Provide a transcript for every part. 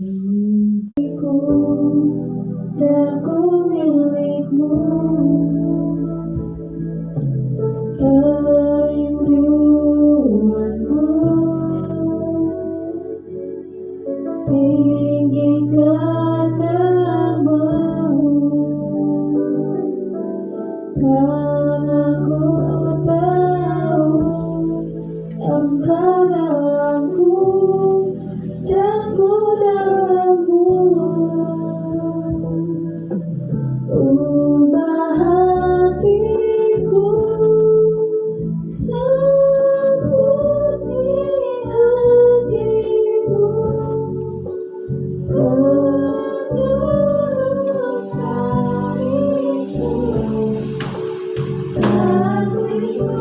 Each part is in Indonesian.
Ku dan ku milikmu, kerinduanmu tinggikan namamu, karena ku tahu Engkau dalamku dan ku dalammu. Ubah hatiku seperti hatimu, setulus hariku kasihmu.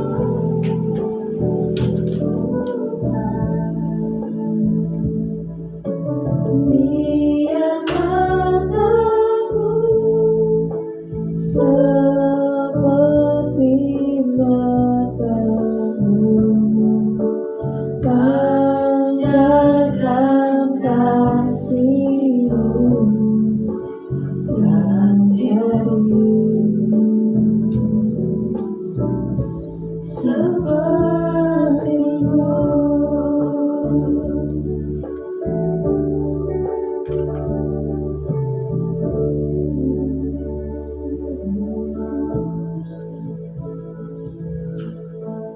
Biar mataku seperti matamu, panjatkan kasihmu dan jadi sepertimu.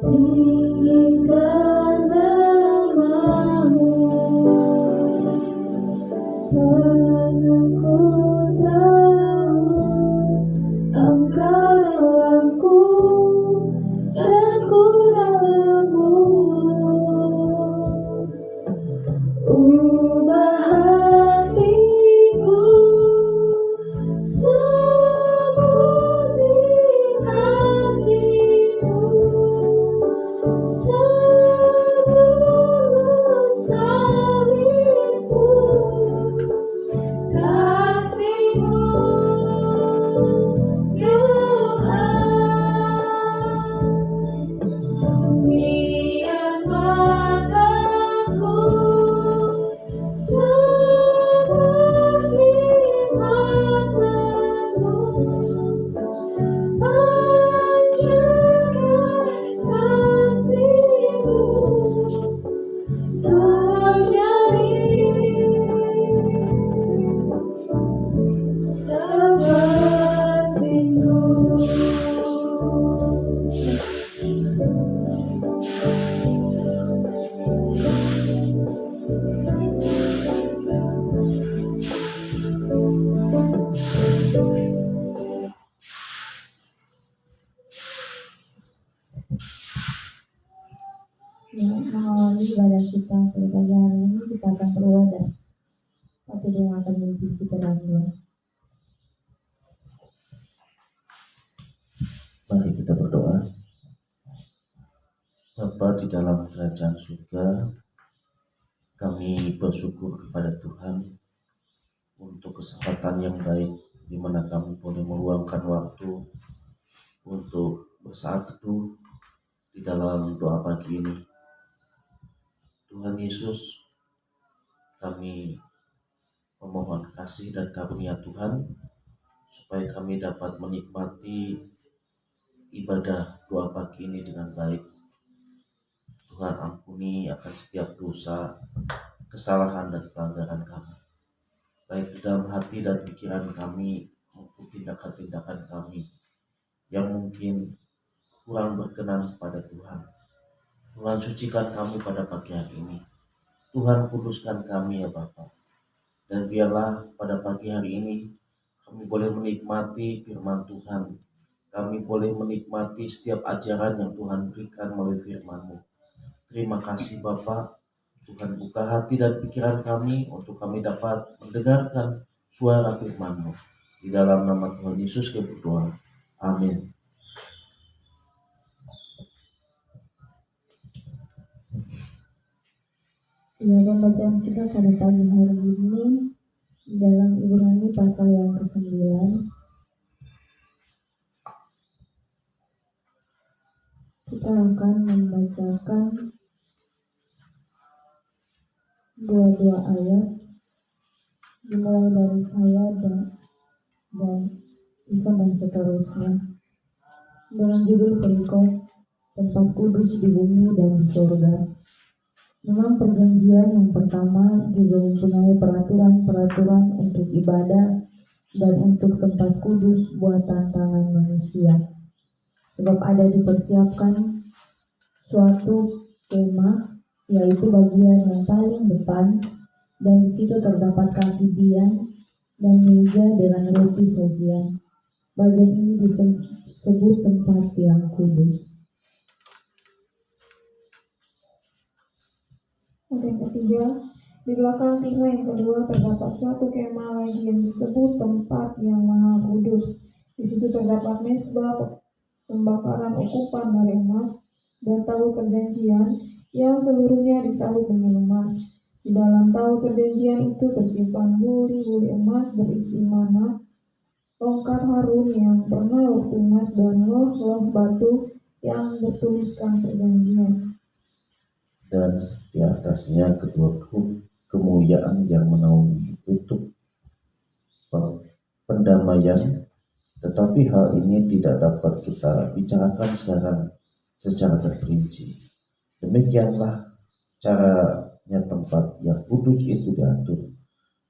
Tinggikan namamu, karena ku tahu Engkau dalamku dan ku dalammu. Ubah hatiku seperti hatimu, setulus hariku kasihmu, Tuhan. Biar mataku seperti matamu, panjatkan kasihmu terjadi sepertimu. Mengawali ibadah kita pada pagi hari ini, kita akan berwadah, tapi dia akan memimpin kita dalam doa. Mari kita berdoa. Bapa di dalam kerajaan surga, kami bersyukur kepada Tuhan untuk kesempatan yang baik di mana kami boleh meluangkan waktu untuk bersatu di dalam doa pagi ini. Tuhan Yesus, kami memohon kasih dan karunia Tuhan supaya kami dapat menikmati ibadah doa pagi ini dengan baik. Tuhan, ampuni akan setiap dosa, kesalahan dan pelanggaran kami, baik di dalam hati dan pikiran kami maupun tindakan-tindakan kami yang mungkin kurang berkenan pada Tuhan. Tuhan, sucikan kami pada pagi hari ini. Tuhan, kuduskan kami ya Bapa. Dan biarlah pada pagi hari ini kami boleh menikmati firman Tuhan. Kami boleh menikmati setiap ajaran yang Tuhan berikan melalui firman-Mu. Terima kasih Bapa. Tuhan, buka hati dan pikiran kami untuk kami dapat mendengarkan suara firman-Mu. Di dalam nama Tuhan Yesus kami berdoa. Amin. Ibadah bacaan kita pada pagi hari ini dalam Ibrani pasal yang ke-9. Kita akan membacakan dua ayat dimulai dari saya dan Ivan dan seterusnya. Dengan judul perikop tempat kudus di bumi dan di surga. Memang perjanjian yang pertama juga mempunyai peraturan-peraturan untuk ibadah dan untuk tempat kudus buatan tangan manusia. Sebab ada dipersiapkan suatu kemah, yaitu bagian yang paling depan, dan di situ terdapat kaki dian dan meja dengan roti sajian. Bagian ini disebut tempat yang kudus. Yang ketiga, di belakang tirai yang kedua terdapat suatu kemah lagi yang disebut tempat yang maha kudus. Di situ terdapat mezbah pembakaran ukupan dari emas dan tabut perjanjian yang seluruhnya disalut dengan emas. Di dalam tabut perjanjian itu tersimpan buli-buli emas berisi mana, tongkat Harun yang pernah lunas dan loh-loh batu yang bertuliskan perjanjian. Dan di atasnya kedua kemuliaan yang menaungi tutup pendamaian. Tetapi hal ini tidak dapat kita bicarakan sekarang secara terperinci. Demikianlah caranya tempat yang kudus itu diatur.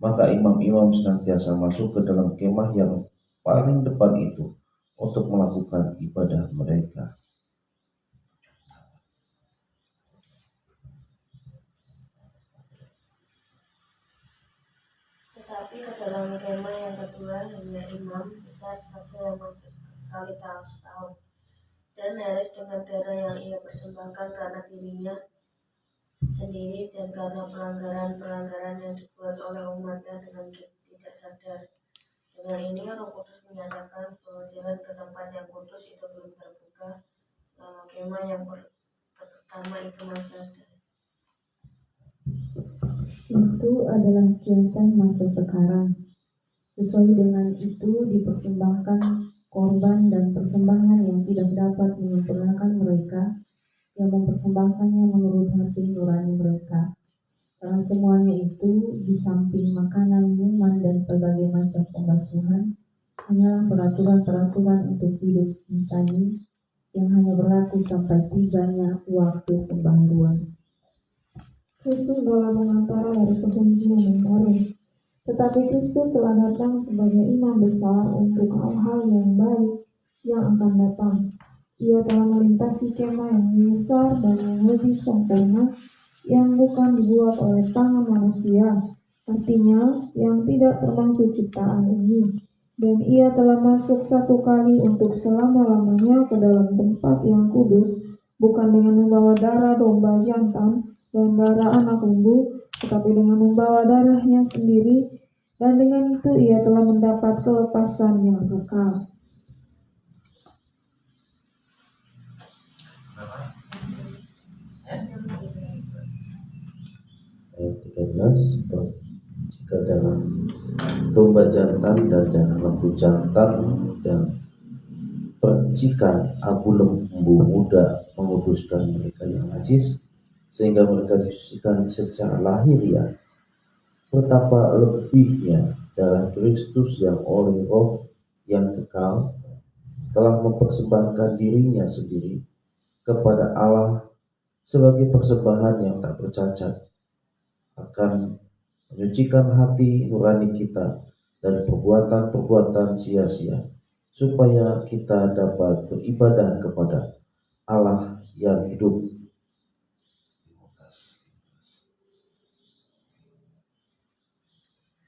Maka imam-imam senantiasa masuk ke dalam kemah yang paling depan itu untuk melakukan ibadah mereka. Tetapi ke dalam kemah yang kedua hanya imam besar saja yang masuk sekali setahun, dan harus dengan darah yang ia persembahkan karena dirinya sendiri dan karena pelanggaran-pelanggaran yang dibuat oleh umatnya dengan tidak sadar. Dengan ini Roh Kudus menyatakan bahwa jalan ke tempat yang kudus itu belum terbuka selama kemah yang pertama itu masih ada. Itu adalah kiasan masa sekarang. Sesuai dengan itu dipersembahkan korban dan persembahan yang tidak dapat menyempurnakan mereka, yang mempersembahkannya menurut hati nurani mereka. Karena semuanya itu di samping makanan, minuman, dan berbagai macam pembasuhan hanyalah peraturan-peraturan untuk hidup insani yang hanya berlaku sampai tibanya waktu pembaharuan. Kristus adalah pengantara dari perjanjian yang baru. Tetapi Kristus telah datang sebagai imam besar untuk hal-hal yang baik yang akan datang. Ia telah melintasi kemah yang besar dan yang lebih sempurna, yang bukan dibuat oleh tangan manusia, artinya yang tidak termasuk ciptaan ini. Dan ia telah masuk satu kali untuk selama-lamanya ke dalam tempat yang kudus, bukan dengan membawa darah domba jantan dan darah anak lembu, tetapi dengan membawa darahnya sendiri, dan dengan itu ia telah mendapat kelepasan yang kekal. Ayat 13, jika dalam domba jantan dan darah lembu jantan dan percikan abu lembu muda menguduskan mereka yang najis, sehingga mereka disucikan secara lahiriah, betapa lebihnya darah Kristus yang oleh Roh yang kekal telah mempersembahkan dirinya sendiri kepada Allah sebagai persembahan yang tak bercacat, akan menyucikan hati nurani kita dari perbuatan-perbuatan sia-sia, supaya kita dapat beribadah kepada Allah yang hidup.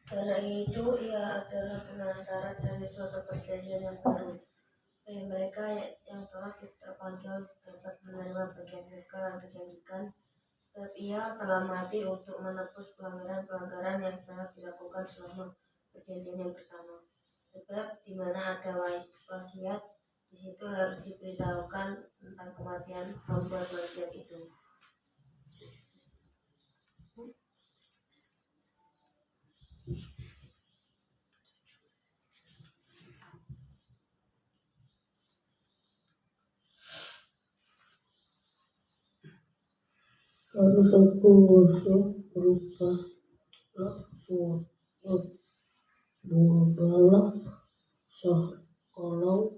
Karena itu ia adalah pengantara dari suatu perjanjian yang baru, supaya mereka yang telah terpanggil dapat menerima bagian kekal yang dijanjikan. Sebab ia telah mati untuk menebus pelanggaran-pelanggaran yang telah dilakukan selama perjanjian yang pertama. Sebab di mana ada wasiat, di situ harus diberitahukan tentang kematian pembuat wasiat itu. Harus aku berubah langsung dua balap kalau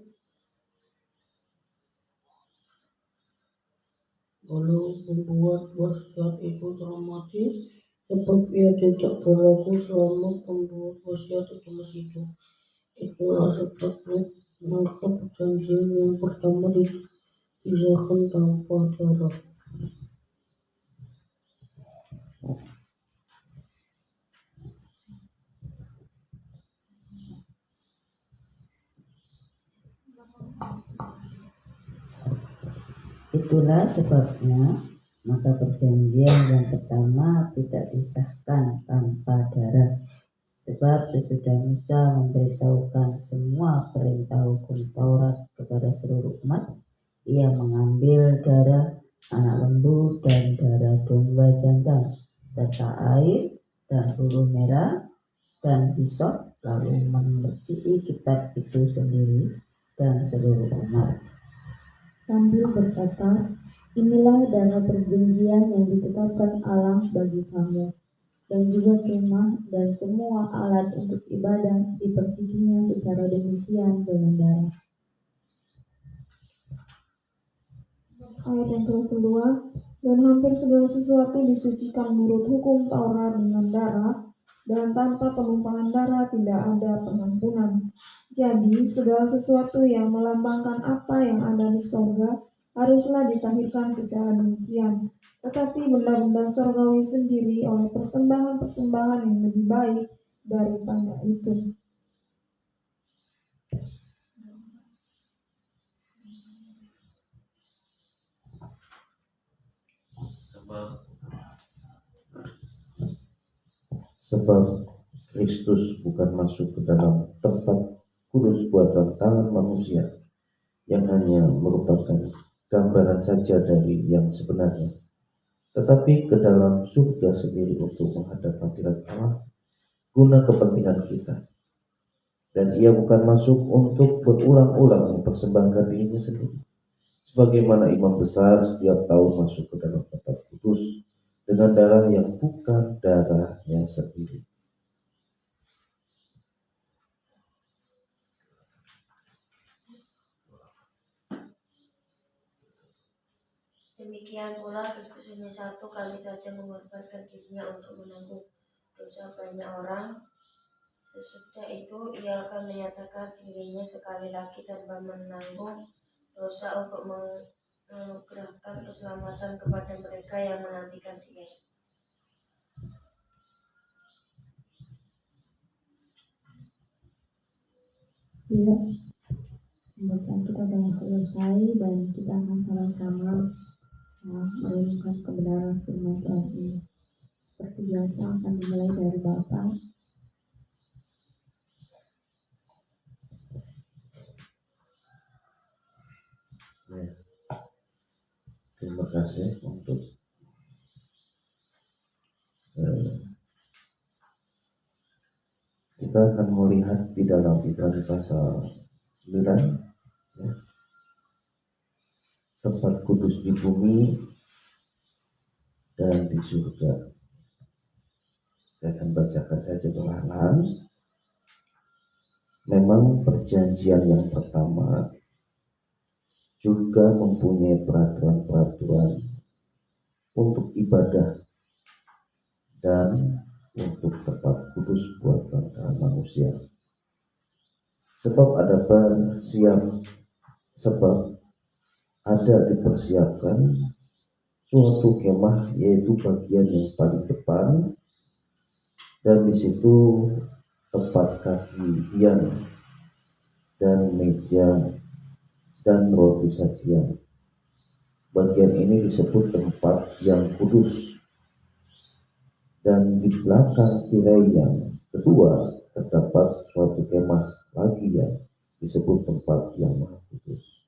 membuat wasiat itu telah mati, sebab ia tidak berlaku selama pembuat wasiat itu masih hidup. Itulah sebabnya maka perjanjian yang pertama disahkan tanpa darah. Itulah sebabnya maka perjanjian yang pertama tidak disahkan tanpa darah. Sebab sesudah Musa memberitahukan semua perintah hukum Taurat kepada seluruh umat, ia mengambil darah anak lembu dan darah domba jantan serta air dan bulu merah dan hisop, lalu memerciki kitab itu sendiri dan seluruh umat. Sambil berkata, inilah darah perjanjian yang ditetapkan Allah bagi kamu, dan juga kemah dan semua alat untuk ibadah dipercikinya secara demikian dengan darah. Ayat yang kedua, dan hampir segala sesuatu disucikan menurut hukum Taurat dengan darah, dan tanpa penumpahan darah tidak ada pengampunan. Jadi segala sesuatu yang melambangkan apa yang ada di sorga haruslah ditahirkan secara demikian. Tetapi benda-benda sorgawi sendiri oleh persembahan-persembahan yang lebih baik daripada itu. Sebab Kristus bukan masuk ke dalam tempat kudus buatan tangan manusia yang hanya merupakan gambaran saja dari yang sebenarnya, tetapi ke dalam surga sendiri untuk menghadap hadirat Allah guna kepentingan kita. Dan ia bukan masuk untuk berulang-ulang mempersembahkan dirinya sendiri, sebagaimana imam besar setiap tahun masuk ke dalam tempat kudus dengan darah yang bukan darahnya sendiri. Demikian pula Kristus hanya satu kali saja mengorbankan dirinya untuk menanggung dosa banyak orang. Sesudah itu ia akan menyatakan dirinya sekali lagi tanpa menanggung dosa untuk menganugerahkan keselamatan kepada mereka yang menantikan Dia. Ya, pembacaan kita telah selesai dan kita akan sama-sama merenungkan kebenaran firman Tuhan ini. Seperti biasa akan dimulai dari Bapak. Terima kasih untuk kita akan melihat di dalam Ibrani pasal 9, ya, tempat kudus di bumi dan di surga. Saya akan bacakan saja perlahan. Memang perjanjian yang pertama juga mempunyai peraturan-peraturan untuk ibadah dan untuk tempat kudus buatan tangan manusia. Sebab ada dipersiapkan suatu kemah, yaitu bagian yang paling depan, dan di situ tempat kaki hian dan meja dan roti sajian. Bagian ini disebut tempat yang kudus. Dan di belakang tirai yang kedua terdapat suatu kemah lagi yang disebut tempat yang maha kudus.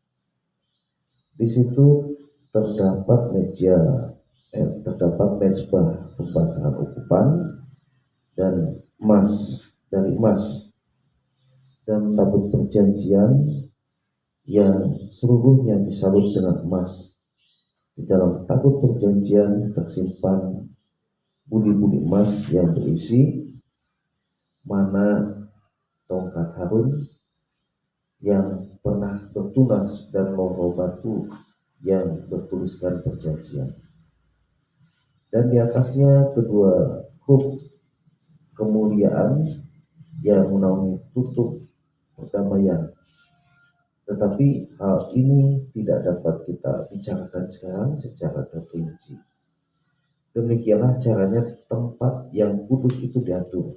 Di situ terdapat mezbah pembakaran ukupan dan dari emas dan tabut perjanjian yang seluruhnya disalut dengan emas. Di dalam tabut perjanjian tersimpan budi-budi emas yang berisi mana tongkat Harun yang pernah bertunas dan logo batu yang bertuliskan perjanjian. Dan di atasnya kedua hub kemuliaan yang menaungi tutup perdamaian. Tetapi hal ini tidak dapat kita bicarakan sekarang secara terperinci. Demikianlah caranya tempat yang kudus itu diatur.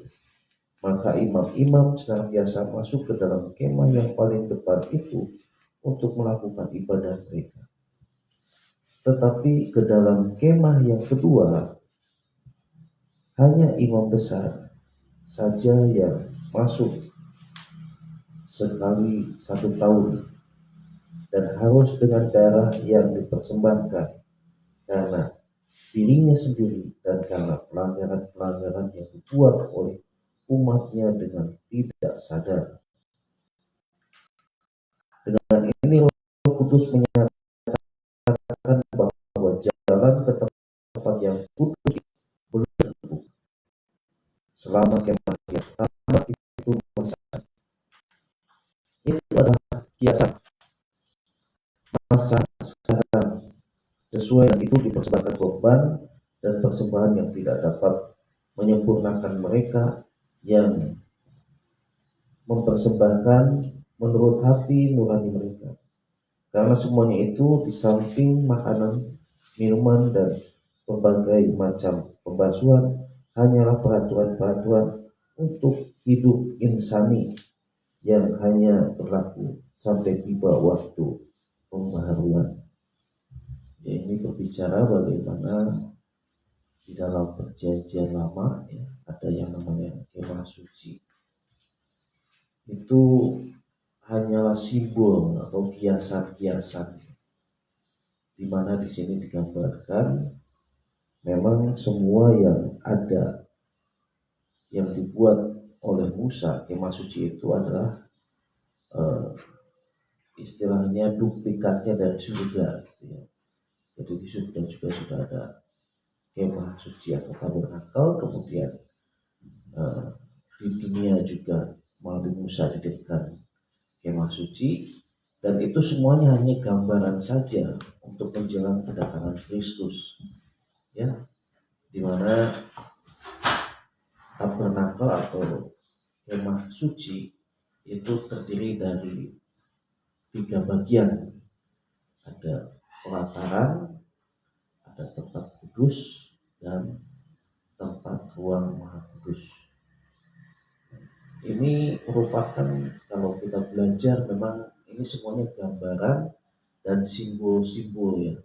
Maka imam-imam senantiasa masuk ke dalam kemah yang paling depan itu untuk melakukan ibadah mereka. Tetapi ke dalam kemah yang kedua, hanya imam besar saja yang masuk sekali 1 tahun, dan harus dengan darah yang dipersembahkan karena dirinya sendiri dan karena pelanggaran-pelanggaran yang dibuat oleh umatnya dengan tidak sadar. Dengan ini Roh Kudus menyatakan bahwa jalan ke tempat yang kudus belum terbuka selama kemah yang pertama itu masih ada. Itu adalah kiasan masa sekarang. Sesuai dengan itu dipersembahkan korban dan persembahan yang tidak dapat menyempurnakan mereka yang mempersembahkan menurut hati nurani mereka. Karena semuanya itu di samping makanan, minuman, dan berbagai macam pembasuhan hanyalah peraturan-peraturan untuk hidup insani yang hanya berlaku sampai tiba waktu pembaharuan. Ya, ini berbicara bagaimana di dalam perjanjian lama ya, ada yang namanya kemah suci. Itu hanyalah simbol atau kiasan-kiasan, di mana di sini digambarkan memang semua yang ada yang dibuat oleh Musa, kemah suci itu adalah istilahnya duplikatnya dari surga gitu ya. Jadi di surga juga sudah ada kemah suci atau tabernakel, kemudian di dunia juga melalui Musa didirikan kemah suci, dan itu semuanya hanya gambaran saja untuk menjelang kedatangan Kristus, ya, dimana tabernakel atau kemah suci itu terdiri dari 3 bagian. Ada pelataran, ada tempat kudus, dan tempat ruang maha kudus. Ini merupakan, kalau kita belajar, memang ini semuanya gambaran dan simbol-simbol ya.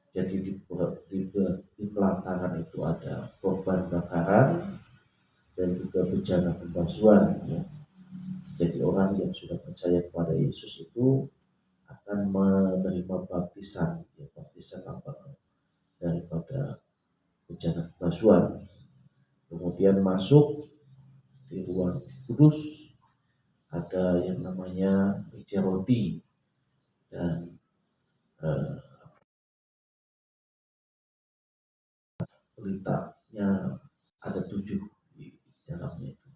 Jadi di pelataran itu ada korban bakaran dan juga bejana pembasuhan ya. Jadi orang yang sudah percaya kepada Yesus itu akan menerima baptisan ya, baptisan apa daripada bejana pembasuhan. Kemudian masuk di ruang kudus, ada yang namanya meja roti, dan pelitanya ada 7 di dalamnya itu.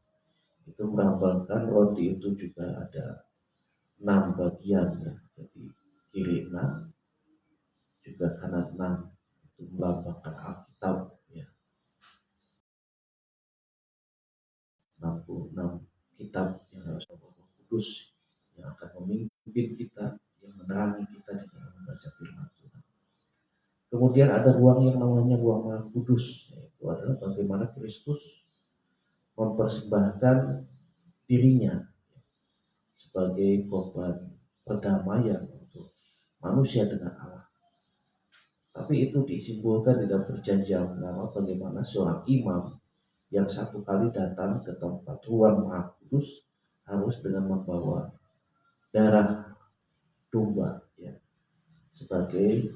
Itu melambangkan roti itu juga ada 6 bagian ya. Jadi kiri 6, juga kanan 6. Itu melambangkan Alkitab ya. 66 kitab yang harus kudus yang akan memimpin kita, yang menerangi kita di dalam membaca firman Tuhan. Kemudian ada ruang yang namanya ruang maha kudus, yaitu adalah bagaimana Kristus mempersembahkan dirinya sebagai korban perdamaian untuk manusia dengan Allah. Tapi itu disimbolkan di dalam perjanjian lama, bagaimana seorang imam yang 1 kali datang ke tempat ruang maha kudus harus dengan membawa darah domba ya, sebagai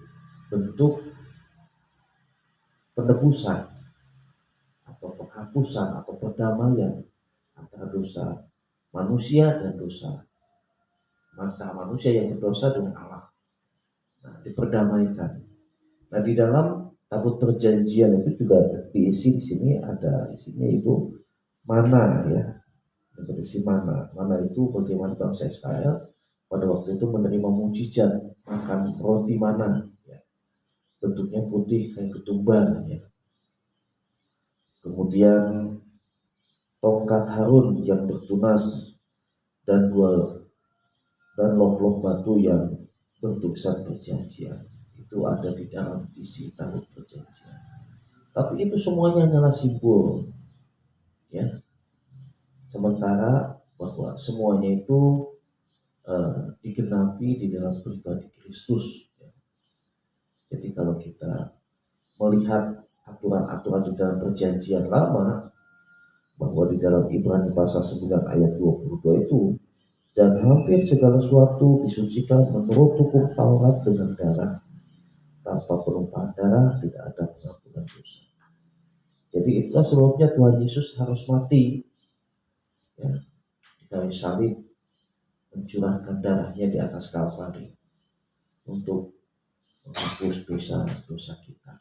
bentuk penebusan atau penghapusan atau perdamaian antara dosa manusia dan dosa antara manusia yang berdosa dengan Allah. Nah, diperdamaikan. Nah, di dalam tabut perjanjian itu juga diisi, di sini ada isinya itu mana ya. yang berisi mana. Mana itu bagaimana bangsa Israel pada waktu itu menerima mujizat makan roti mana, ya. Bentuknya putih kayak ketumbar, ya. Kemudian tongkat Harun yang bertunas dan loh-loh batu yang bertulisan perjanjian itu ada di dalam isi tabut perjanjian. Tapi itu semuanya hanyalah simbol, ya. Sementara bahwa semuanya itu digenapi di dalam pribadi Kristus, ya. Jadi kalau kita melihat aturan-aturan di dalam perjanjian lama, bahwa di dalam Ibrani pasal 9 ayat 22 itu, dan hampir segala sesuatu disucikan menurut hukum Taurat dengan darah, tanpa penumpahan darah tidak ada pengampunan dosa. Jadi itulah sebabnya Tuhan Yesus harus mati, ya, di kayu salib, mencurahkan darahnya di atas Kalvari untuk menghapus dosa-dosa kita.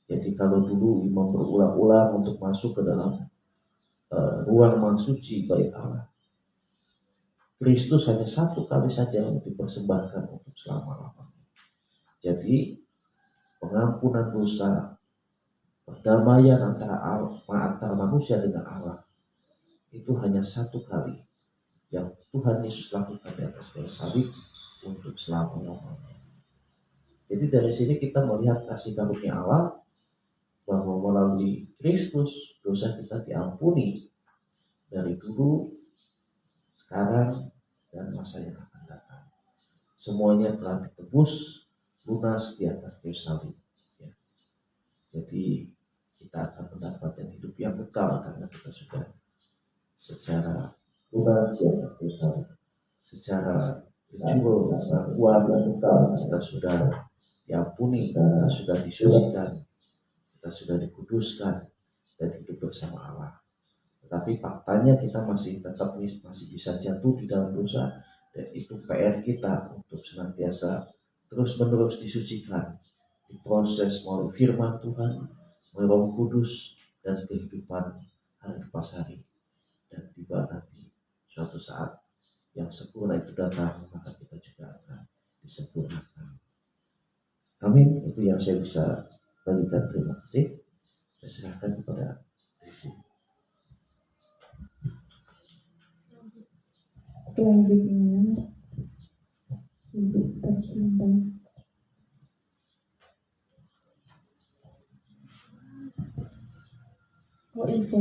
Jadi kalau dulu imam berulang-ulang untuk masuk ke dalam ruang maha suci bait Allah, Kristus hanya satu kali saja yang dipersembahkan untuk selama-lamanya. Jadi pengampunan dosa, perdamaian antara manusia dengan Allah itu hanya satu kali yang Tuhan Yesus lakukan di atas kayu salib untuk selama-lamanya. Jadi dari sini kita melihat kasih karunia Allah bahwa melalui Kristus dosa kita diampuni dari dulu, sekarang, dan masa yang akan datang. Semuanya telah ditebus lunas di atas kayu salib, ya. Jadi kita akan mendapatkan hidup yang kekal karena kita sudah secara lunas di atas kayu salib, secara jujur dan kuat dan kekal kita sudah diampuni, kita sudah disucikan, kita sudah dikuduskan dan hidup bersama Allah. Tetapi faktanya kita masih bisa jatuh di dalam dosa, dan itu PR kita untuk senantiasa terus-menerus disucikan, diproses melalui firman Tuhan, melalui Roh Kudus dan kehidupan hari lepas hari. Dan tiba nanti suatu saat yang sempurna itu datang, maka kita juga akan disempurnakan. Amin. Itu yang saya bisa bagikan. Terima kasih. Saya serahkan kepada Desi. Selanjutnya, ibu tercinta, Ibu.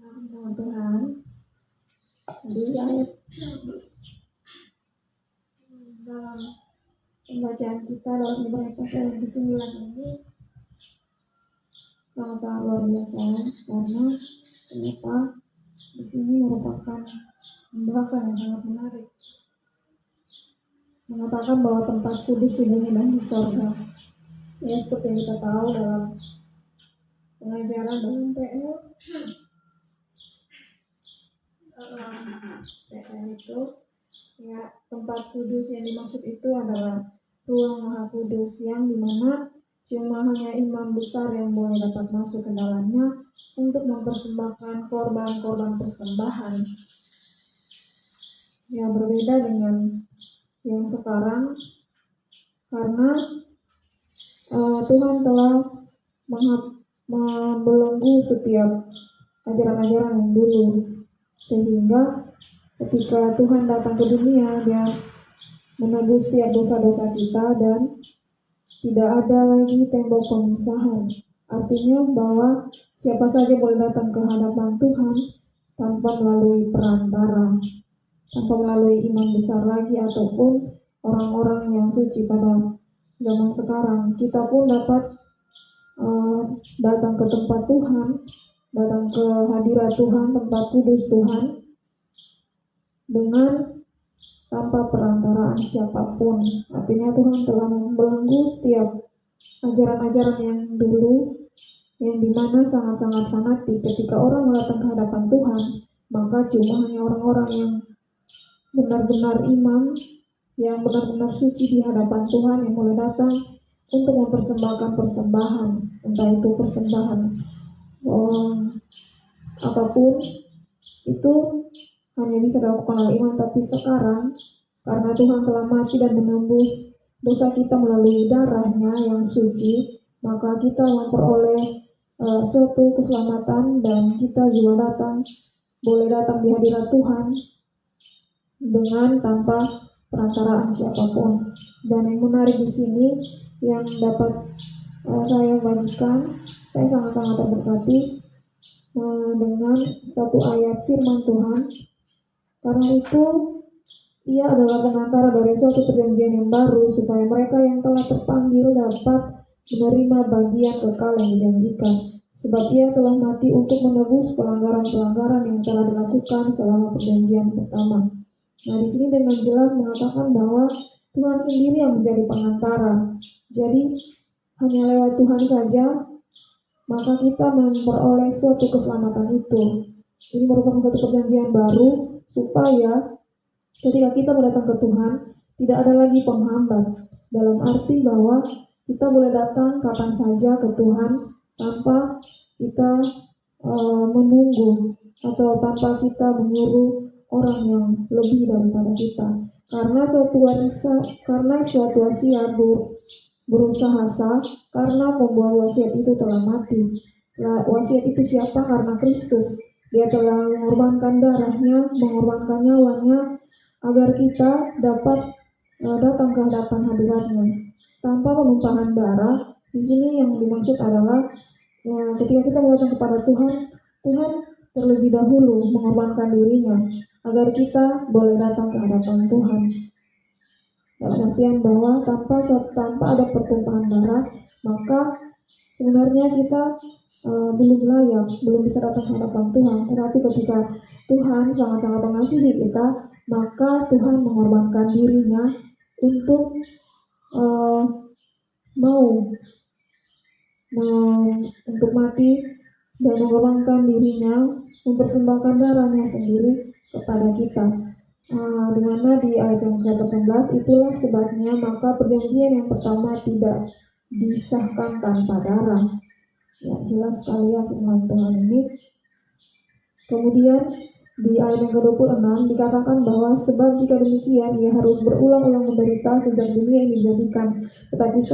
Nama Tuhan. Di ayat dalam pembacaan kita dalam Ibrani pasal yang ke-9 ini sangat luar biasa, karena ternyata di sini merupakan pembahasan yang sangat menarik, mengatakan bahwa tempat kudus di bumi dan di sorga. Ya, seperti yang kita tahu dalam pengajaran dalam PL itu, ya, tempat kudus yang dimaksud itu adalah ruang maha kudus yang dimana cuma hanya imam besar yang boleh dapat masuk ke dalamnya untuk mempersembahkan korban-korban persembahan. Ya, berbeda dengan yang sekarang, karena Tuhan telah membelenggu setiap ajaran-ajaran yang dulu, sehingga ketika Tuhan datang ke dunia, Dia menebus setiap dosa-dosa kita dan tidak ada lagi tembok pemisahan. Artinya bahwa siapa saja boleh datang ke hadapan Tuhan tanpa melalui perantara, tanpa melalui imam besar lagi ataupun orang-orang yang suci pada zaman sekarang. Kita pun dapat datang ke tempat Tuhan, datang ke hadirat Tuhan, tempat kudus Tuhan, dengan tanpa perantaraan siapapun. Artinya Tuhan telah membelenggu setiap ajaran-ajaran yang dulu, yang dimana sangat-sangat fanatik. Ketika orang datang ke hadapan Tuhan, maka cuma hanya orang-orang yang benar-benar imam, yang benar-benar suci di hadapan Tuhan yang boleh datang untuk mempersembahkan persembahan, entah itu persembahan apapun itu hanya bisa dilakukan oleh iman. Tapi sekarang karena Tuhan telah mati dan menembus dosa kita melalui darahnya yang suci, maka kita memperoleh suatu keselamatan, dan kita juga boleh datang di hadirat Tuhan dengan tanpa perantaraan siapapun. Dan yang menarik di sini yang dapat saya bagikan, saya sangat-sangat terberkati dengan satu ayat firman Tuhan. Karena itu ia adalah pengantara dari suatu perjanjian yang baru, supaya mereka yang telah terpanggil dapat menerima bagian kekal yang dijanjikan. Sebab ia telah mati untuk menebus pelanggaran-pelanggaran yang telah dilakukan selama perjanjian pertama. Nah, di sini dengan jelas mengatakan bahwa Tuhan sendiri yang menjadi pengantara. Jadi hanya lewat Tuhan saja maka kita memperoleh suatu keselamatan itu. Ini merupakan suatu perjanjian baru, supaya ketika kita datang ke Tuhan tidak ada lagi penghambat. Dalam arti bahwa kita boleh datang kapan saja ke Tuhan tanpa kita menunggu atau tanpa kita menyuruh orang yang lebih daripada kita. Karena suatu wasiat berusaha sah, karena pembuat wasiat itu telah mati. Wasiat itu siapa? Karena Kristus. Dia telah mengorbankan darahnya, mengorbankan nyawanya, agar kita dapat datang ke hadapan hadiratnya tanpa penumpahan darah. Di sini yang dimaksud adalah ketika kita datang kepada Tuhan, Tuhan terlebih dahulu mengorbankan dirinya agar kita boleh datang ke hadapan Tuhan. Dalam artian bahwa tanpa ada pertumpahan darah, maka sebenarnya kita belum layak, belum bisa datang ke hadapan Tuhan. Tetapi ketika Tuhan sangat-sangat mengasihi kita, maka Tuhan mengorbankan dirinya untuk untuk mati dan mengorbankan dirinya, mempersembahkan darahnya sendiri kepada kita. Di mana di ayat yang ke-18, itulah sebabnya maka perjanjian yang pertama tidak disahkan tanpa darah. Ya, jelas sekali ya firman Tuhan ini. Kemudian di ayat yang ke-26 dikatakan bahwa sebab jika demikian ia harus berulang-ulang menderita sejak dunia ini dijadikan, tetapi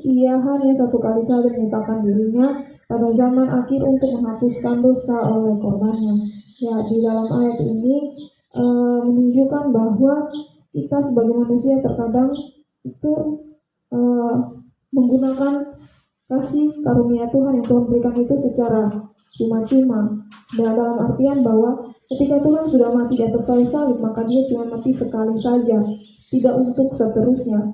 ia hanya satu kali saja menyatakan dirinya pada zaman akhir untuk menghapuskan dosa oleh korbannya. Ya, di dalam ayat ini menunjukkan bahwa kita sebagai manusia terkadang itu menggunakan kasih karunia Tuhan yang Tuhan berikan itu secara cuma-cuma. Dan dalam artian bahwa ketika Tuhan sudah mati di atas kayu salib, maka dia cuma mati sekali saja, tidak untuk seterusnya.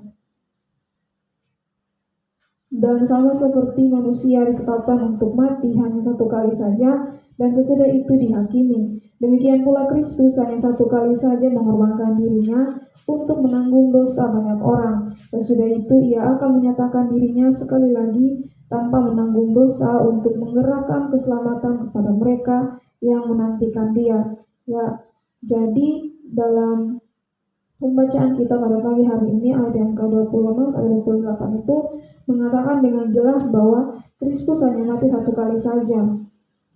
Dan sama seperti manusia ditetapkan untuk mati hanya satu kali saja, dan sesudah itu dihakimi. Demikian pula Kristus hanya satu kali saja mengorbankan dirinya untuk menanggung dosa banyak orang. Sesudah itu ia akan menyatakan dirinya sekali lagi tanpa menanggung dosa untuk menggerakkan keselamatan kepada mereka yang menantikan dia. Ya, jadi dalam pembacaan kita pada pagi hari ini ayat yang ke-26 sampai 28 itu mengatakan dengan jelas bahwa Kristus hanya mati satu kali saja.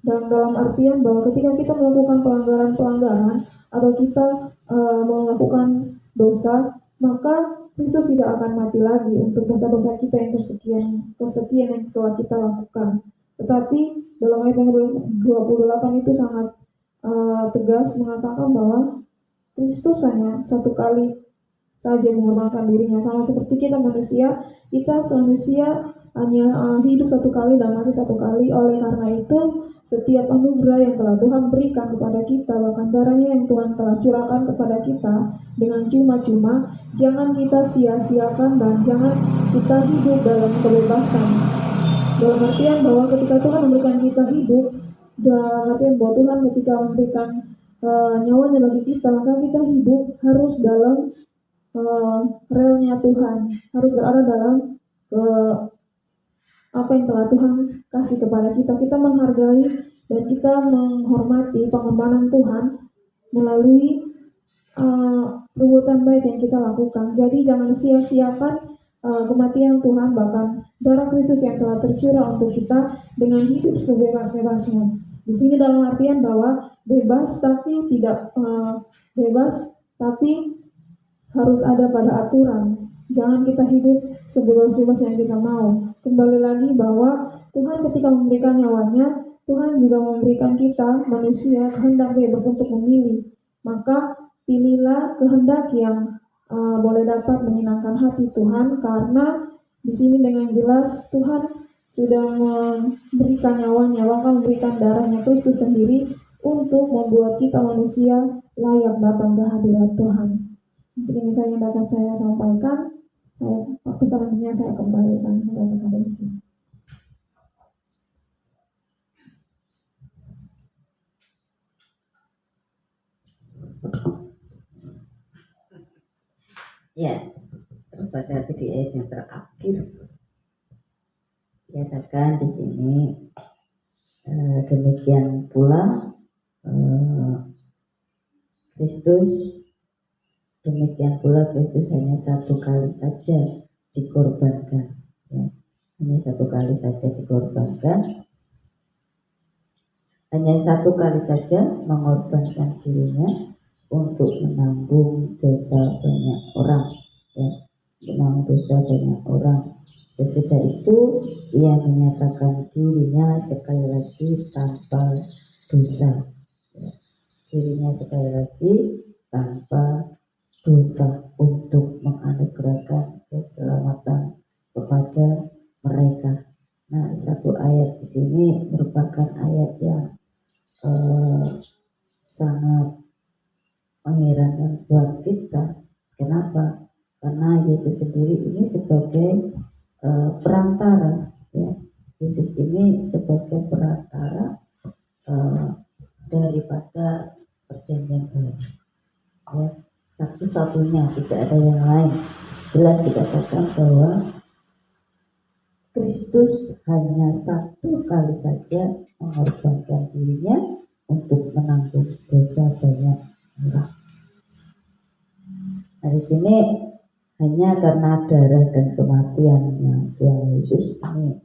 Dan dalam artian bahwa ketika kita melakukan pelanggaran-pelanggaran atau kita melakukan dosa, maka Kristus tidak akan mati lagi untuk dosa-dosa kita yang kesekian yang telah kita lakukan. Tetapi dalam ayat yang 28 itu sangat tegas mengatakan bahwa Kristus hanya satu kali saja mengorbankan dirinya. Sama seperti kita manusia hanya hidup satu kali dan mati satu kali. Oleh karena itu, setiap anugerah yang telah Tuhan berikan kepada kita, bahkan darahnya yang Tuhan telah curahkan kepada kita dengan cuma-cuma, jangan kita sia-siakan dan jangan kita hidup dalam kebebasan. Dalam artian bahwa ketika Tuhan memberikan kita hidup, dalam artian bahwa Tuhan ketika memberikan nyawanya bagi kita, maka kita hidup harus dalam relnya Tuhan, harus berada dalam apa yang telah Tuhan kasih kepada kita. Kita menghargai dan kita menghormati pengorbanan Tuhan melalui perbuatan baik yang kita lakukan. Jadi jangan sia-siakan kematian Tuhan, bahkan darah Kristus yang telah tercurah untuk kita dengan hidup sebebas-bebasnya. Di sini dalam artian bahwa bebas tapi tidak bebas, tapi harus ada pada aturan. Jangan kita hidup sebebas-bebas yang kita mau. Kembali lagi bahwa Tuhan ketika memberikan nyawanya, Tuhan juga memberikan kita manusia kehendak bebas untuk memilih. Maka pilihlah kehendak yang boleh dapat menyenangkan hati Tuhan, karena di sini dengan jelas Tuhan sudah memberikan nyawanya, bahkan memberikan darahnya Kristus sendiri untuk membuat kita manusia layak datang ke hadirat Tuhan. Mungkin ini saja yang dapat saya sampaikan. Waktu selanjutnya saya kembalikan kepada akademisi. Ya, pada di ayat yang terakhir dikatakan di sini demikian pula Kristus hanya satu kali saja dikorbankan, ya. Hanya satu kali saja mengorbankan dirinya untuk menanggung dosa banyak orang, ya, Sesudah itu ia menyatakan dirinya sekali lagi tanpa dosa, ya. Untuk menganugerahkan keselamatan kepada mereka. Nah, satu ayat di sini merupakan ayat yang sangat mengherankan buat kita. Kenapa? Karena Yesus sendiri ini sebagai perantara, ya. Yesus ini sebagai perantara daripada perjanjian baru, ya. Satu-satunya, tidak ada yang lain. Jelas dikatakan bahwa Kristus hanya satu kali saja mengorbankan dirinya untuk menanggung dosa banyak orang. Nah, di sini hanya karena darah dan kematiannya Tuhan Yesus ini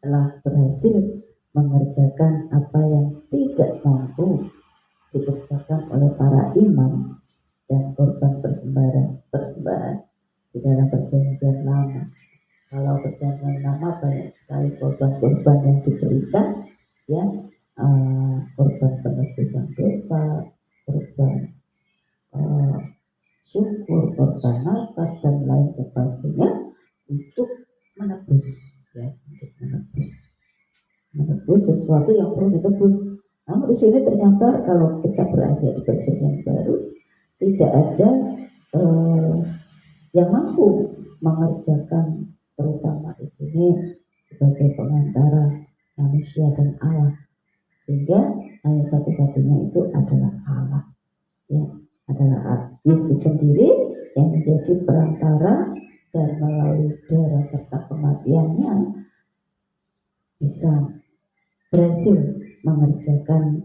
telah berhasil mengerjakan apa yang tidak mampu dikerjakan oleh para imam dan korban persembahan di dalam perjanjian lama. Kalau perjanjian lama banyak sekali korban-korban yang diberikan, ya, korban penebusan dosa, korban syukur, korban nafas dan lain sebagainya untuk menebus sesuatu yang perlu ditebus. Namun di sini ternyata kalau kita berada di perjanjian baru, tidak ada yang mampu mengerjakan, terutama di sini sebagai pengantara manusia dan Allah, sehingga hanya satu-satunya itu adalah Allah, ya, adalah Yesus sendiri yang menjadi perantara, dan melalui darah serta kematiannya bisa berhasil mengerjakan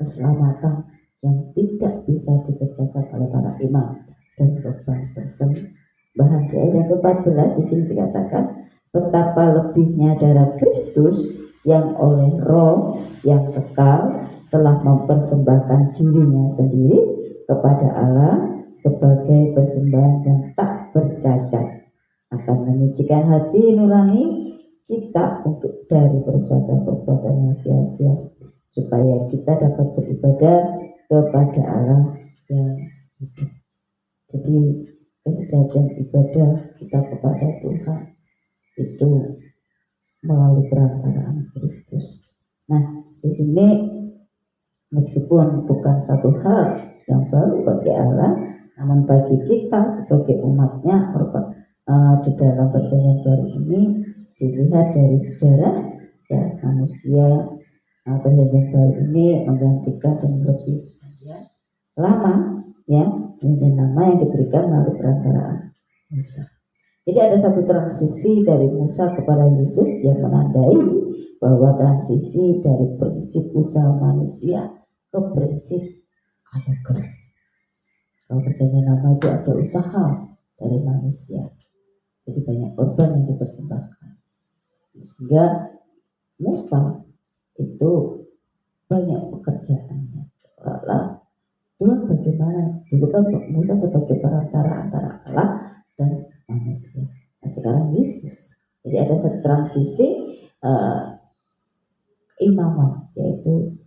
keselamatan yang tidak bisa dikerjakan oleh para imam dan korban persembahan. Di ayat yang ke-14 di sini dikatakan betapa lebihnya darah Kristus yang oleh Roh yang kekal telah mempersembahkan dirinya sendiri kepada Allah sebagai persembahan yang tak bercacat, akan menyucikan hati nurani kita untuk dari perbuatan-perbuatan yang sia-sia, supaya kita dapat beribadah kepada Allah yang hidup. Jadi kesejahteraan ibadah kita kepada Tuhan itu melalui perantaraan Kristus. Nah, di sini meskipun bukan satu hal yang baru bagi Allah, namun bagi kita sebagai umatnya di dalam perjanjian baru ini dilihat dari sejarah, ya, manusia perjanjian baru ini menggantikan dan lebih lama, ya, perjanjian lama yang diberikan melalui perantaraan Musa. Jadi ada satu transisi dari Musa kepada Yesus yang menandai bahwa transisi dari prinsip usaha manusia ke prinsip anugerah. Kalau perjanjian lama itu ada usaha dari manusia, Jadi banyak korban yang dipersembahkan. Sehingga Musa itu banyak pekerjaannya. Seolah Tuhan bagaimana? Dulu kan Musa sebagai perantara antara Allah dan manusia. Nah sekarang Yesus. Jadi ada satu transisi imaman, yaitu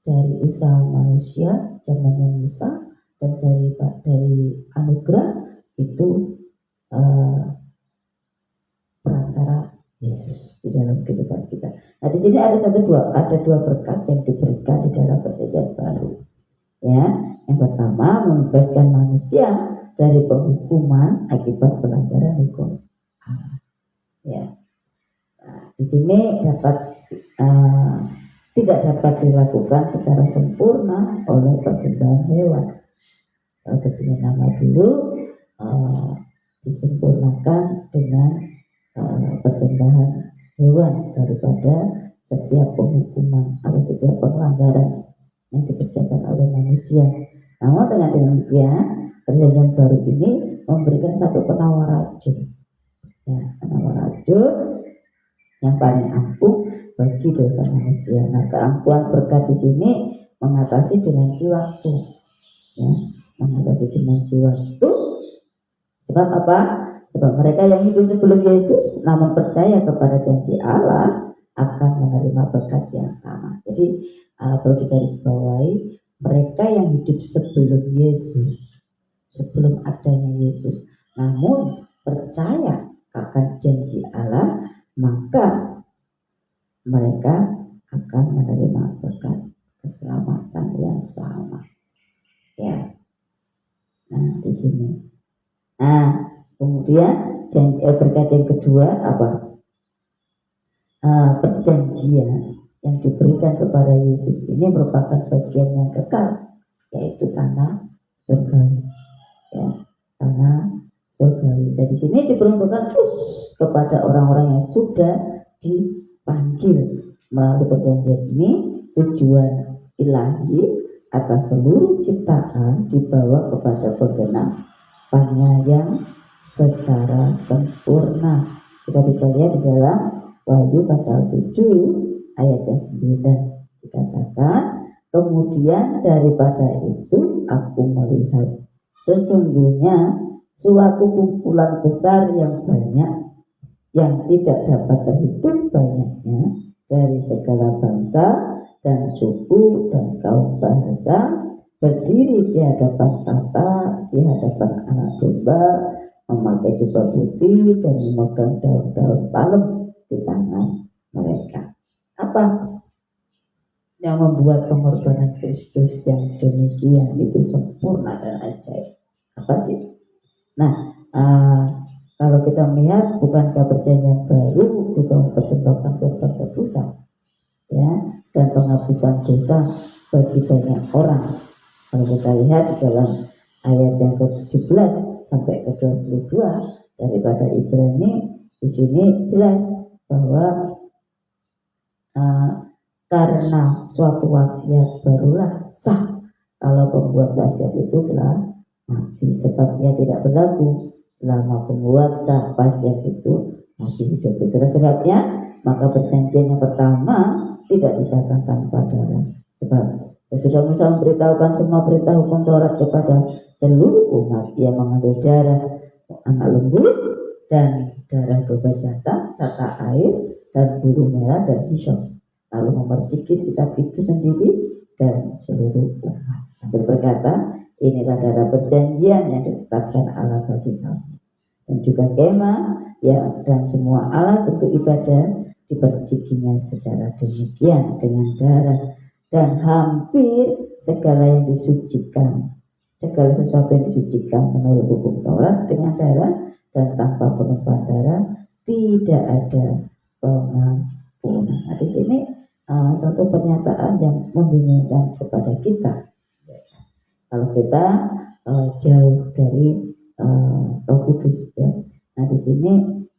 dari usaha manusia zamannya Musa dan dari anugerah itu perantara Yesus di dalam kehidupan kita. Nah di sini ada dua berkat yang diberikan di dalam perjanjian baru. Ya, yang pertama membebaskan manusia dari penghukuman akibat pelanggaran hukum Allah. Ya, nah, di sini tidak dapat dilakukan secara sempurna oleh persembahan hewan. Kalau punya nama dulu disempurnakan dengan persembahan hewan daripada setiap penghukuman atau setiap pelanggaran yang dikerjakan oleh manusia. Namun dengan demikian perjanjian baru ini memberikan satu penawar racun, ya, penawar racun yang paling ampuh bagi dosa manusia. Nah keampuhan berkat di sini mengatasi dimensi waktu, ya, mengatasi dimensi waktu. Sebab apa? Sebab mereka yang hidup sebelum Yesus namun percaya kepada janji Allah akan menerima berkat yang sama. Jadi perlu digarisbawahi, mereka yang hidup sebelum Yesus, sebelum adanya Yesus, namun percaya akan janji Allah, maka mereka akan menerima berkat keselamatan yang sama. Ya. Nah di sini. Nah kemudian berkat yang kedua apa? Perjanjian yang diberikan kepada Yesus ini merupakan bagian yang kekal, yaitu tanah surgawi, ya, tanah surgawi. Dan di sini diperuntukkan khusus kepada orang-orang yang sudah dipanggil melalui perjanjian ini. Tujuan ilahi atas seluruh ciptaan dibawa kepada penggenapannya yang secara sempurna. Kita bisa lihat di dalam Wahyu pasal 7 ayat yang 9 dikatakan, kemudian daripada itu aku melihat sesungguhnya suatu kumpulan besar yang banyak, yang tidak dapat terhitung banyaknya, dari segala bangsa dan suku dan kaum bahasa, berdiri di hadapan tahta, di hadapan Anak Domba, memakai jubah putih dan memegang daun-daun palem di tangan mereka. Apa yang membuat pengorbanan Kristus yang demikian itu sempurna dan ajaib? Apa sih? Nah, kalau kita melihat, bukankah perjanjian baru juga mempersembahkan korban tebusan, ya, dan penghapusan dosa bagi banyak orang. Kalau kita lihat di dalam ayat yang ke-17 sampai ke-22 daripada Ibrani, di sini jelas bahwa karena suatu wasiat barulah sah kalau pembuat wasiat itu telah mati, sebab ia tidak berlaku selama pembuat wasiat itu masih hidup. Itulah sebabnya maka perjanjian yang pertama tidak disahkan tanpa darah, sebab sudah Musa memberitahukan semua perintah hukum Taurat kepada seluruh umat. Ia mengambil darah anak lembu dan darah domba jantan serta air dan bulu merah dan hisop, lalu memerciki kitab itu sendiri dan seluruh umat sambil berkata, inilah darah perjanjian yang ditetapkan Allah bagi kamu. Dan juga kemah, ya, dan semua alat untuk ibadah dipercikinya secara demikian dengan darah. Dan hampir segala yang disucikan, segala sesuatu yang disucikan menurut hukum Taurat dengan darah, dan tanpa penumpahan darah tidak ada pengampunan. Nah, di sini satu pernyataan yang membingungkan kepada kita. Kalau kita jauh dari Roh Kudus, ya. Nah di sini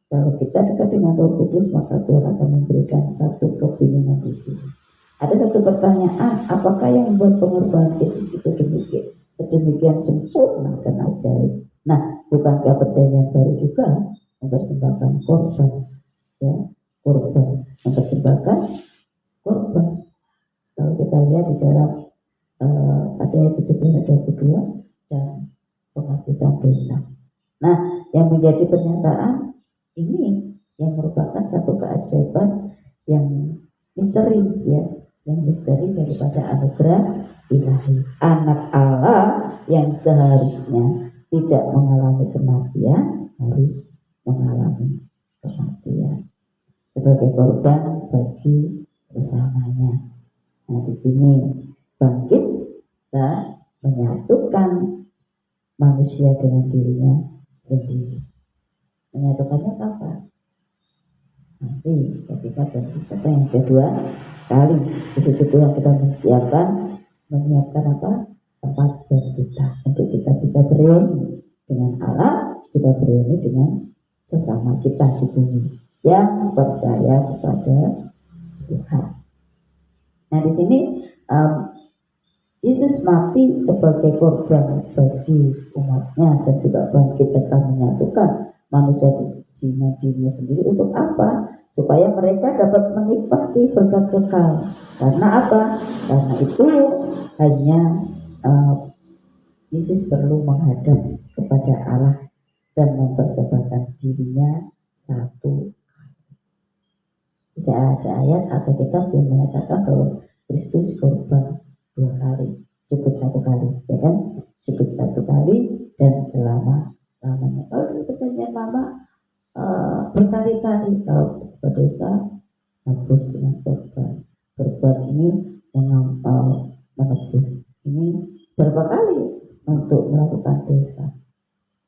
kalau kita dekat dengan Roh Kudus, maka Tuhan akan memberikan satu kebingungan di sini. Ada satu pertanyaan, apakah yang membuat pengorbanan Yesus itu sedemikian sempurna dan ajaib? Nah, bukankah perjanjian baru juga mempersembahkan korban, ya, korban, mempersembahkan korban. Kalau kita lihat di dalam ayat 17-22 dan penghapusan dosa. Nah, yang menjadi pernyataan ini yang merupakan satu keajaiban yang misteri, ya, yang misteri daripada anugerah ilahi. Anak Allah yang seharusnya tidak mengalami kematian harus mengalami kematian sebagai korban bagi sesamanya. Nah, di sini bangkit dan menyatukan manusia dengan dirinya sendiri. Menyatukannya kapan? Nanti ketika Kristus datang yang kedua kali. Begitu yang kita menyiapkan apa? Tempat buat kita untuk kita bisa bereuni dengan Allah, kita bereuni dengan sesama kita di bumi yang percaya kepada Tuhan. Nah, di sini Yesus mati sebagai korban bagi umatnya dan juga bangkit serta menyatukan manusia dengan dirinya sendiri untuk apa? Supaya mereka dapat menikmati berkat kekal. Karena apa? Karena itu hanya Yesus perlu menghadap kepada Allah dan mempersembahkan dirinya satu. Tidak ada ayat atau kitab yang menyatakan bahwa Kristus korban 2 kali, cukup 1 kali, ya kan? Cukup 1 kali dan selama-lamanya. Kalau di perjanjian lama berkali-kali kalau berdosa hapus dengan korban. Korban ini dengan menebus. Ini berapa kali untuk melakukan dosa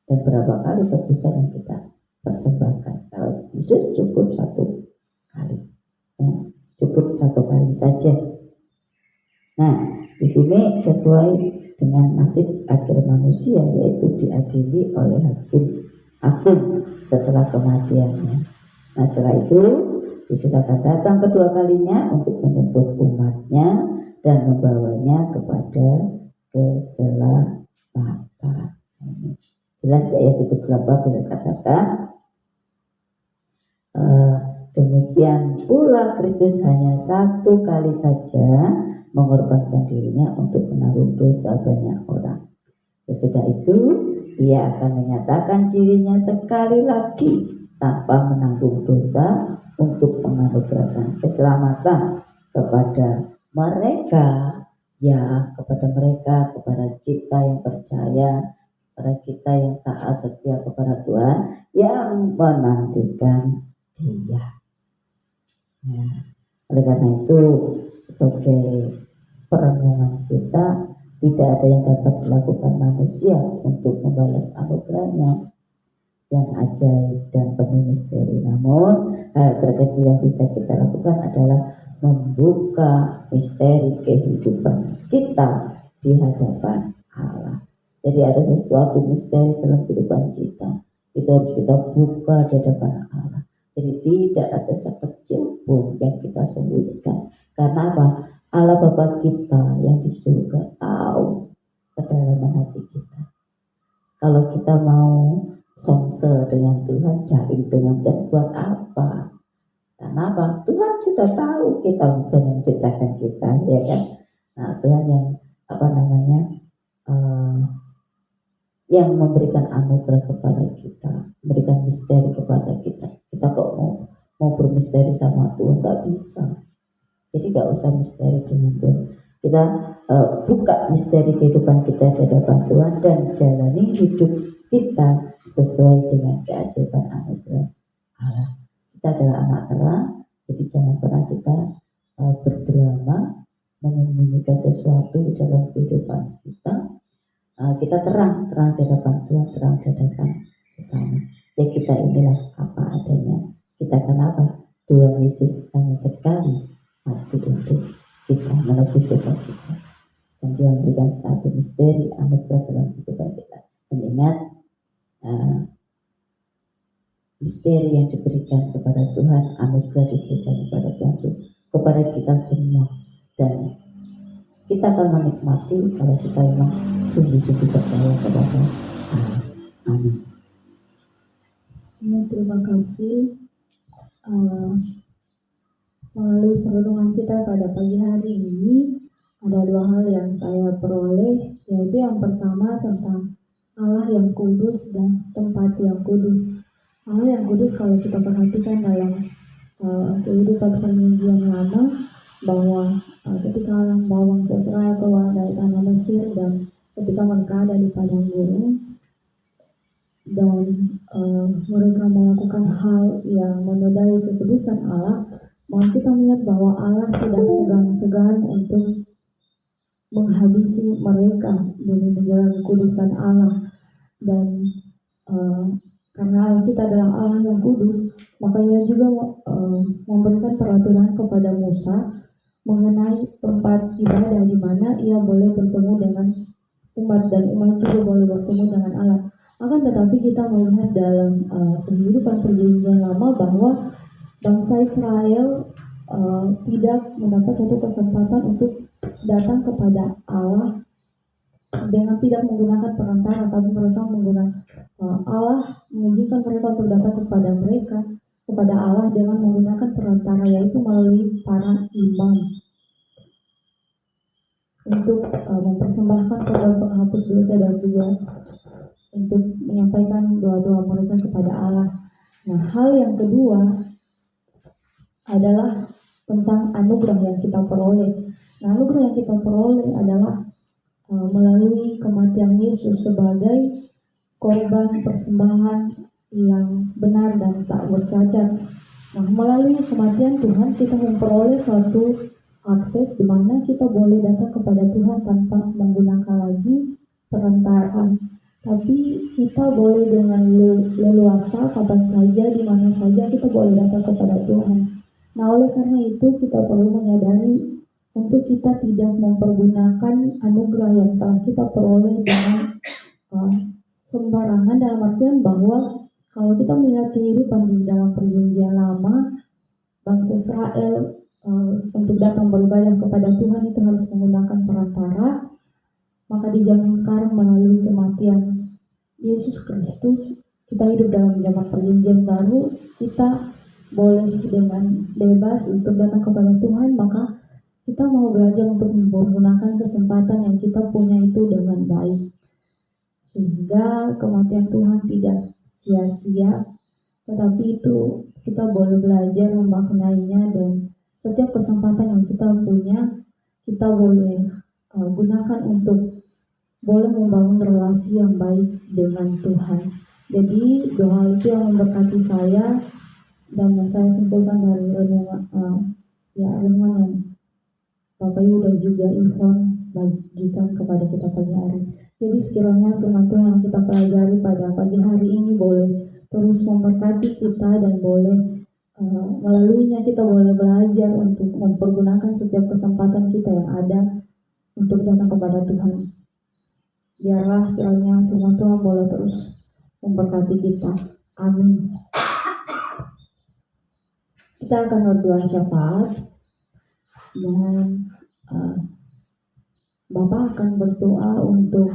dan berapa kali tebusan yang kita persembahkan. Kalau Yesus cukup 1 kali, ya, cukup 1 kali saja. Nah, di sini sesuai dengan nasib akhir manusia, yaitu diadili oleh hakim agung setelah kematiannya. Nah, setelah itu Yesus akan datang kedua kalinya untuk menyebut umatnya dan membawanya kepada keselamatan. Jelas di ayat 38 dikatakan, demikian pula Kristus hanya 1 kali saja mengorbankan dirinya untuk menanggung dosa banyak orang. Sesudah itu ia akan menyatakan dirinya sekali lagi tanpa menanggung dosa untuk menganugerahkan keselamatan kepada mereka, kepada kita yang percaya, kepada kita yang taat setia kepada Tuhan, yang menantikan Dia. Ya, oleh karena itu sebagai perenungan kita, tidak ada yang dapat dilakukan manusia untuk membalas anugerahnya yang ajaib dan penuh misteri. Namun hal terkecil yang bisa kita lakukan adalah membuka misteri kehidupan kita di hadapan Allah. Jadi ada sesuatu misteri dalam kehidupan kita, itu harus kita buka di hadapan Allah. Jadi tidak ada sekecil pun yang kita sembunyikan. Karena apa? Allah Bapa kita yang di surga tahu kedalaman hati kita. Kalau kita mau songse dengan Tuhan, jaring dengan Tuhan, buat apa? Karena apa? Tuhan sudah tahu kita bukan yang menciptakan kita, ya kan? Nah, Tuhan yang yang memberikan anugerah kepada kita, memberikan misteri kepada kita. Kita kok mau bermisteri sama Tuhan? Nggak bisa. Jadi nggak usah misteri dengan Tuhan. Kita buka misteri kehidupan kita di hadapan Tuhan dan jalani hidup kita sesuai dengan keajaiban anugerah Allah. Kita adalah anak terang, jadi jangan pernah kita berdrama menyembunyikan sesuatu di dalam kehidupan kita. Kita terang di hadapan Tuhan, terang di hadapan sesama. Ya, kita inilah apa adanya. Kita kenapa? Tuhan Yesus hanya sekali mati untuk kita, menebus dosa kita, dan Dia memberikan satu misteri anugerah dalam kehidupan kita. Dan ingat, misteri yang diberikan kepada Tuhan, anugerah diberikan kepada Tuhan itu kepada kita semua, dan kita akan menikmati kalau kita memang sungguh-sungguh percaya kepada Allah. Amin. Ya, terima kasih. Uh, Melalui perenungan kita pada pagi hari ini, ada dua hal yang saya peroleh, yaitu yang pertama tentang Allah yang kudus dan tempat yang kudus. Allah yang kudus kalau kita perhatikan dalam kehidupan perjanjian lama, bahwa ketika Allah membawa bangsa Israel keluar dari tanah Mesir dan ketika mereka ada di padang gurun, dan mereka melakukan hal yang menodai kekudusan Allah, maka kita melihat bahwa Allah tidak segan-segan untuk menghabisi mereka demi menjalankan kekudusan Allah. Dan karena Allah kita adalah Allah yang kudus, maka Ia juga memberikan peraturan kepada Musa mengenai tempat ibadah di mana ia boleh bertemu dengan umat dan umat juga boleh bertemu dengan Allah. Akan tetapi kita melihat dalam kehidupan perjanjian lama bahwa bangsa Israel tidak mendapat satu kesempatan untuk datang kepada Allah dengan tidak menggunakan perantara, tapi mereka menggunakan Allah mengizinkan mereka untuk datang kepada Allah dengan menggunakan perantara, yaitu melalui para imam untuk mempersembahkan korban penghapus dosa dan juga untuk menyampaikan doa-doa mereka kepada Allah. Nah, hal yang kedua adalah tentang anugerah yang kita peroleh. Nah, anugerah yang kita peroleh adalah melalui kematian Yesus sebagai korban persembahan yang benar dan tak bercacat. Nah, melalui kematian Tuhan kita memperoleh suatu akses di mana kita boleh datang kepada Tuhan tanpa menggunakan lagi perantara. Tapi kita boleh dengan leluasa kapan saja, di mana saja kita boleh datang kepada Tuhan. Nah, oleh karena itu kita perlu menyadari untuk kita tidak mempergunakan anugerah yang telah kita peroleh dengan sembarangan, dalam artian bahwa kalau kita melihat kehidupan di dalam perjanjian lama, bangsa Israel untuk datang beribadah kepada Tuhan itu harus menggunakan perantara. Maka di zaman sekarang melalui kematian Yesus Kristus, kita hidup dalam zaman perjanjian baru, kita boleh dengan bebas untuk datang kepada Tuhan. Maka kita mau belajar untuk menggunakan kesempatan yang kita punya itu dengan baik, sehingga kematian Tuhan tidak sia-sia, tetapi itu kita boleh belajar memaknainya, dan setiap kesempatan yang kita punya kita boleh gunakan untuk boleh membangun relasi yang baik dengan Tuhan. Jadi doa itu yang memberkati saya dan yang saya simpulkan dari renungan yang Bapak Ibu dan juga Ivon bagikan kepada kita pagi hari. Jadi sekiranya firman Tuhan yang kita pelajari pada pagi hari ini boleh terus memberkati kita, dan boleh melaluinya kita boleh belajar untuk mempergunakan setiap kesempatan kita yang ada untuk datang kepada Tuhan. Biarlah kiranya firman Tuhan boleh terus memberkati kita. Amin. Kita akan berdoa syafaat, dan Bapak akan berdoa untuk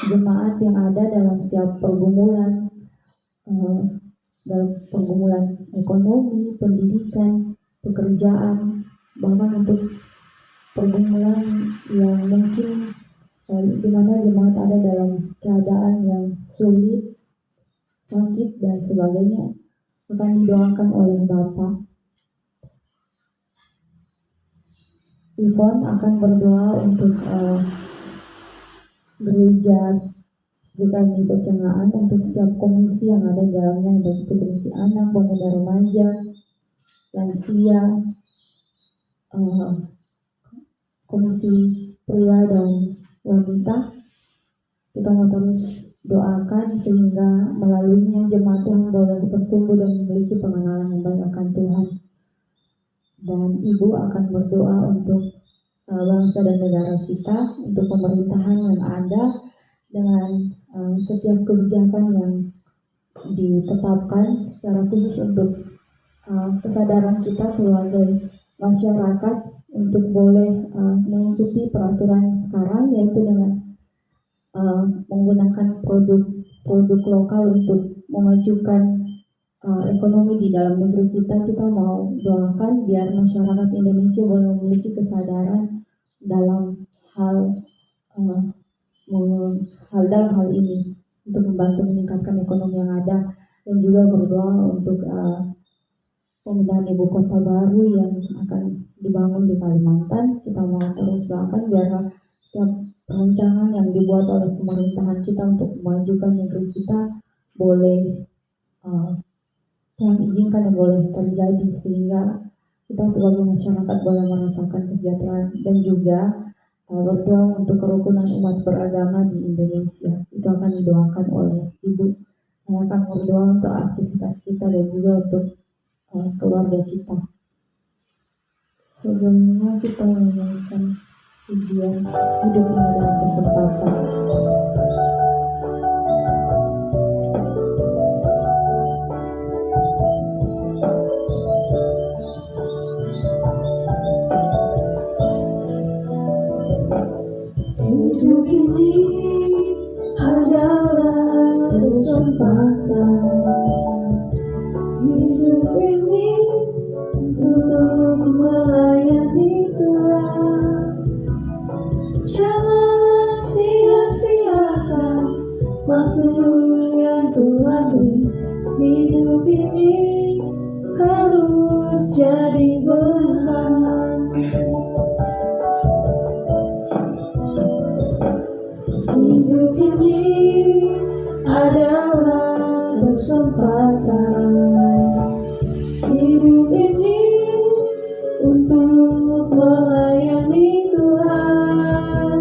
jemaat yang ada dalam setiap pergumulan, dalam pergumulan ekonomi, pendidikan, pekerjaan, bahkan untuk pergumulan yang mungkin di mana jemaat ada dalam keadaan yang sulit, sakit dan sebagainya, akan didoakan oleh Bapak. Ivon akan berdoa untuk gereja GKI Pecengaan, untuk setiap komisi yang ada di dalamnya, baik itu komisi anak, pemuda remaja, lansia, komisi pria dan wanita. Kita mau terus doakan sehingga melaluinya jemaat Tuhan boleh bertumbuh dan memiliki pengenalan yang baik akan Tuhan. Dan Ibu akan berdoa untuk bangsa dan negara kita, untuk pemerintahan yang ada dengan setiap kebijakan yang ditetapkan, secara khusus untuk kesadaran kita sebagai masyarakat untuk boleh mengikuti peraturan sekarang, yaitu dengan menggunakan produk lokal untuk memajukan ekonomi di dalam negeri kita mau doakan biar masyarakat Indonesia boleh memiliki kesadaran dalam hal uh, dalam hal ini untuk membantu meningkatkan ekonomi yang ada, dan juga berdoa untuk pemindahan ibu kota baru yang akan dibangun di Kalimantan. Kita mau terus doakan biar setiap perencanaan yang dibuat oleh pemerintahan kita untuk memajukan negeri kita boleh Tuhan izinkan yang boleh terjadi, sehingga kita sebagai masyarakat boleh merasakan kesejahteraan, dan juga berdoa untuk kerukunan umat beragama di Indonesia. Itu akan didoakan oleh Ibu. Saya akan berdoa untuk aktivitas kita dan juga untuk keluarga kita. Sebelumnya kita menyanyikan ujian hidup adalah kesempatan. Hidup ini adalah kesempatan. Hidup ini untuk melayani Tuhan. Jangan sia-siakan waktu yang Tuhan beri. Hidup ini harus jadi berkah. Hidup ini adalah kesempatan. Hidup ini untuk melayani Tuhan.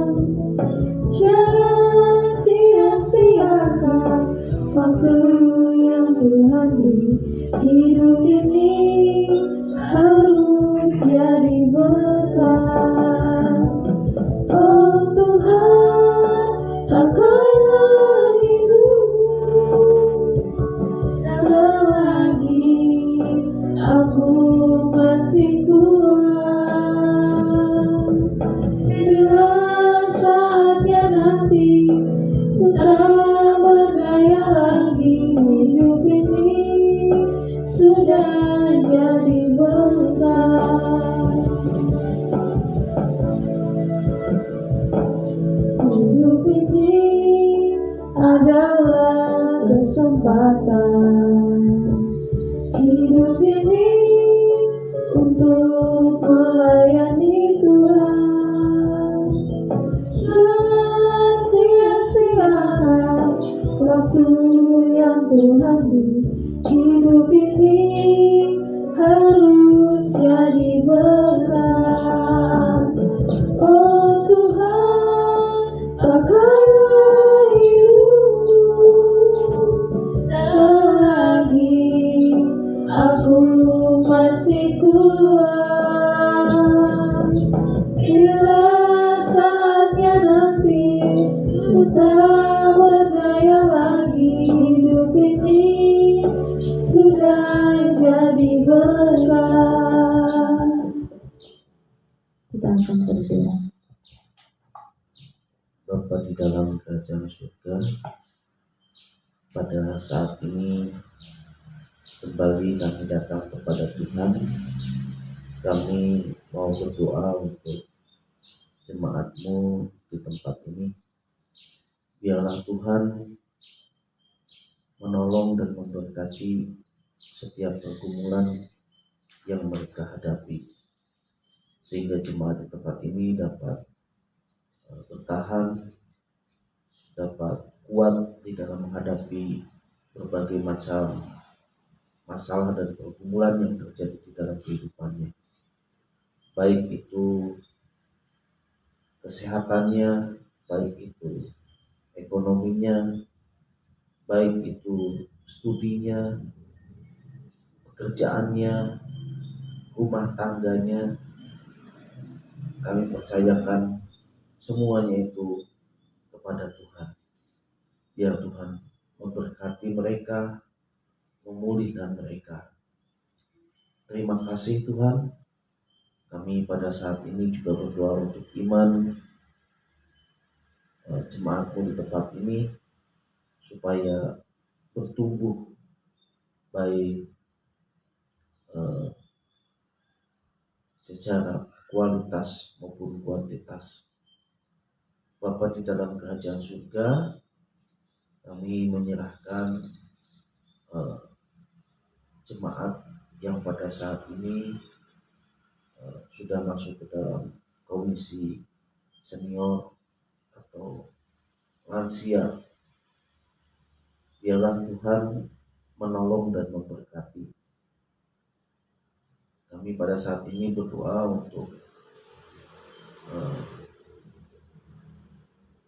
Jangan sia-siakan waktu yang Tuhan beri. Hidup ini harus jadi berkah. Oh Tuhan, pakailah hidupku selagi aku masih kuat. Bila saatnya nanti ku tak berdaya lagi, hidup ini sudah jadi berkah. Hidup ini adalah kesempatan. Hidup ini untuk melayani Tuhan. Jangan sia-siakan waktu yang Tuhan beri. Hidup ini harus jadi berkah. Oh Tuhan, pakailah hidupku selagi aku masih kuat. Bila saatnya nanti ku tak berdaya lagi, hidup ini sudah jadi berkah. Kita akan berdoa. Bapa di dalam kerajaan surga, pada saat ini kembali kami datang kepada Tuhan. Kami mau berdoa untuk jemaat-Mu di tempat ini. Biarlah Tuhan menolong dan memberkati setiap pergumulan yang mereka hadapi, sehingga jemaat di tempat ini dapat bertahan, dapat kuat di dalam menghadapi berbagai macam masalah dan pergumulan yang terjadi di dalam kehidupannya, baik itu kesehatannya, baik itu ekonominya, baik itu studinya, pekerjaannya, rumah tangganya. Kami percayakan semuanya itu kepada Tuhan. Biar Tuhan memberkati mereka, memulihkan mereka. Terima kasih Tuhan. Kami pada saat ini juga berdoa untuk iman jemaat-Mu di tempat ini, supaya bertumbuh baik secara kualitas maupun kuantitas. Bapa di dalam kerajaan surga, kami menyerahkan jemaat yang pada saat ini sudah masuk ke dalam komisi senior atau lansia. Biarlah Tuhan menolong dan memberkati. Kami pada saat ini berdoa untuk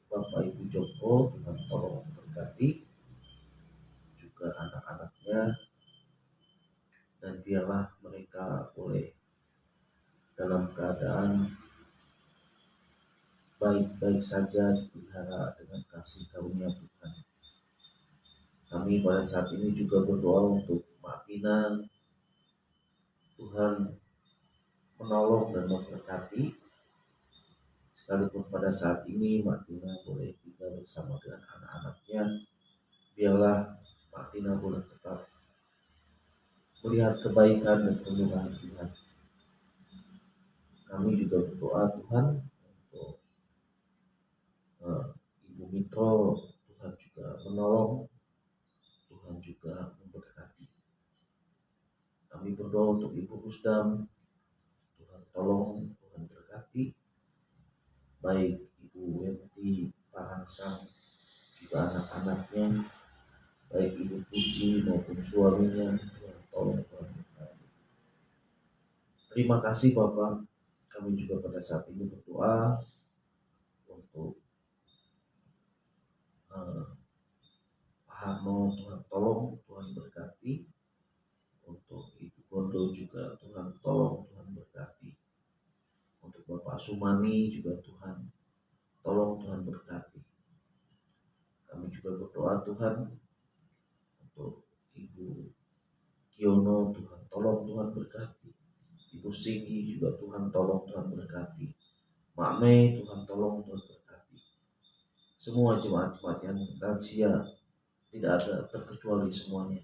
Bapak Ibu Joko, Tuhan tolong memberkati juga anak-anaknya, dan biarlah mereka boleh dalam keadaan baik-baik saja, dipelihara dengan kasih karunia Tuhan. Kami pada saat ini juga berdoa untuk Mak Tina, Tuhan menolong dan memberkati, sekalipun pada saat ini Mak Tina boleh tinggal bersama dengan anak-anaknya. Biarlah Mak Tina boleh tetap melihat kebaikan dan kemurahan Tuhan. Kami juga berdoa Tuhan untuk Ibu Mitro, Tuhan juga menolong, Tuhan juga memberkati. Kami berdoa untuk Ibu Rusdam, Tuhan tolong, Tuhan berkati, baik Ibu Wenti Parangsang, juga anak-anaknya, baik Ibu Puji maupun suaminya, Tuhan tolong, Tuhan berkati. Terima kasih Bapak. Kami juga pada saat ini berdoa untuk Pak Harno, Tuhan tolong, Tuhan berkati. Untuk Ibu Gondo juga Tuhan tolong, Tuhan berkati. Untuk Bapak Sumani juga Tuhan tolong, Tuhan berkati. Kami juga berdoa Tuhan untuk Ibu Kiono, Tuhan tolong, Tuhan berkati. Ibu Singgi juga Tuhan tolong, Tuhan berkati. Mak Mei, Tuhan tolong, Tuhan berkati. Semua jemaat-jemaat yang lansia, tidak ada terkecuali semuanya.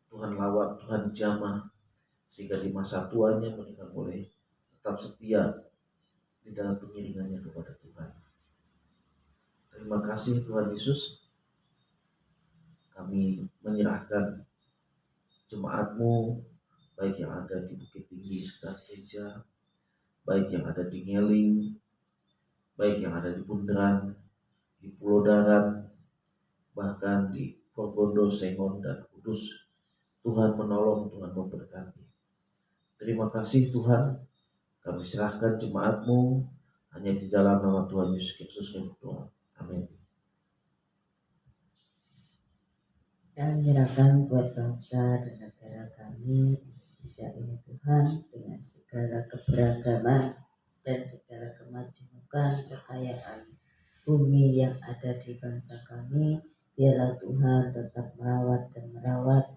Tuhan lawat, Tuhan jamah, sehingga di masa tuanya mereka boleh tetap setia di dalam pengiringannya kepada Tuhan. Terima kasih Tuhan Yesus. Kami menyerahkan jemaat-Mu, baik yang ada di Bukit Tinggi sekitar gereja, baik yang ada di Ngeling, baik yang ada di Bundaran, di Pulau Daran, bahkan di Probondo, Sengon, dan Kudus. Tuhan menolong, Tuhan memberkati. Terima kasih Tuhan. Kami serahkan jemaat-Mu hanya di dalam nama Tuhan Yesus Kristus kami berdoa. Amin. Dan menyerahkan buat bangsa dan negara kami Indonesia ini Tuhan, dengan segala keberagaman dan segala kemajemukan kekayaan bumi yang ada di bangsa kami. Biarlah Tuhan tetap merawat dan merawat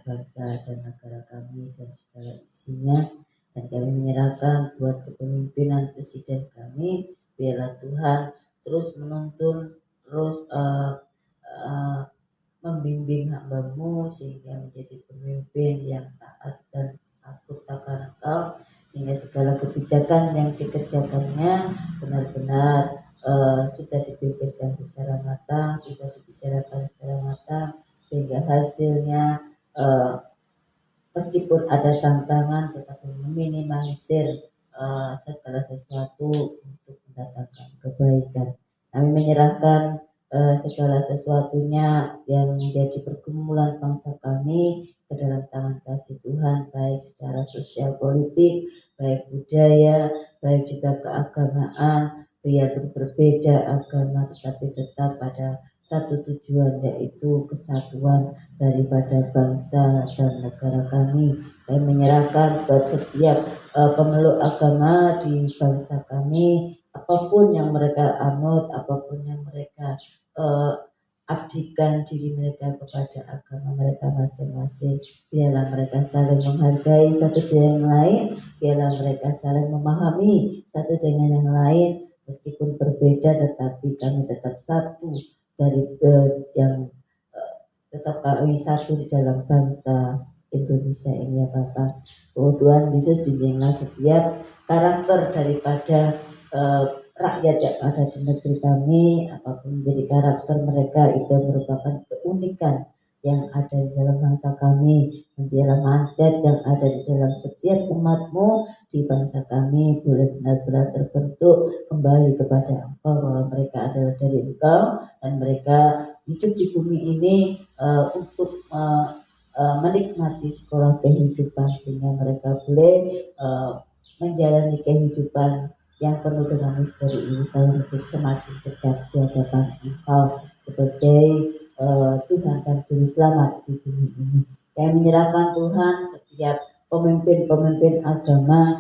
bangsa dan negara kami dan segala isinya. Dan kami menyerahkan buat kepemimpinan Presiden kami. Biarlah Tuhan terus menuntun, terus membimbing hamba-Mu sehingga menjadi pemimpin yang taat dan takut akan Engkau, sehingga segala kebijakan yang dikerjakannya benar-benar sudah dipikirkan secara matang, sudah dibicarakan secara matang, sehingga hasilnya meskipun ada tantangan tetapi meminimalisir segala sesuatu untuk mendatangkan kebaikan. Kami menyerahkan segala sesuatunya yang menjadi pergumulan bangsa kami ke dalam tangan kasih Tuhan, baik secara sosial politik, baik budaya, baik juga keagamaan. Biarpun berbeda agama tetapi tetap pada satu tujuan, yaitu kesatuan daripada bangsa dan negara kami. Kami menyerahkan buat setiap pemeluk agama di bangsa kami, apapun yang mereka anut, apapun yang mereka abdikan diri mereka kepada agama mereka masing-masing. Biarlah mereka saling menghargai satu dengan yang lain, biarlah mereka saling memahami satu dengan yang lain, meskipun berbeda tetapi kami tetap satu dari yang tetap kami satu di dalam bangsa Indonesia ini ya Bapak. Oh Tuhan Yesus, bimbinglah setiap karakter daripada rakyat yang ada di negeri kami, apapun menjadi karakter mereka, itu merupakan keunikan yang ada di dalam bangsa kami, dan dalam mindset yang ada di dalam setiap umatmu di bangsa kami boleh benar-benar terbentuk kembali kepada Engkau, bahwa mereka adalah dari Engkau dan mereka hidup di bumi ini untuk menikmati sekolah kehidupan, sehingga mereka boleh menjalani kehidupan yang penuh dengan misteri ini, selalu semakin dekat di hadapan Engkau sebagai Tuhan dan Juru Selamat di bumi ini. Kami menyerahkan Tuhan setiap pemimpin-pemimpin agama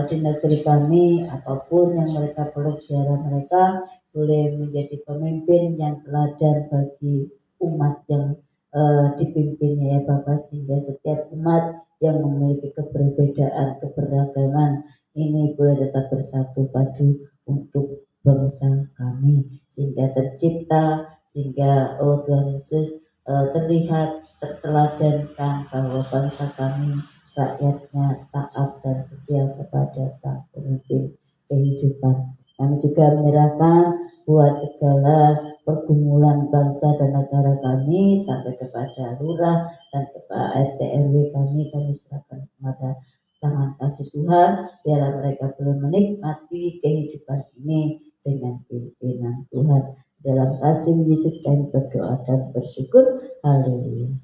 di negeri kami, apapun yang mereka peluk, biarlah mereka boleh menjadi pemimpin yang teladan bagi umat yang dipimpinnya ya Bapak, sehingga setiap umat yang memiliki keberbedaan, keberagaman ini boleh tetap bersatu padu untuk bangsa kami, sehingga tercipta, sehingga Tuhan Yesus terlihat, terteladankan bahwa bangsa kami rakyatnya taat dan setia kepada sang pemimpin kehidupan. Kami juga menyerahkan buat segala pergumulan bangsa dan negara kami sampai kepada lurah dan kepada RT RW kami serahkan kepada tangan kasih Tuhan, biarlah mereka boleh menikmati kehidupan ini dengan pimpinan Tuhan. Dalam kasih Yesus kami berdoa dan bersyukur. Haleluya.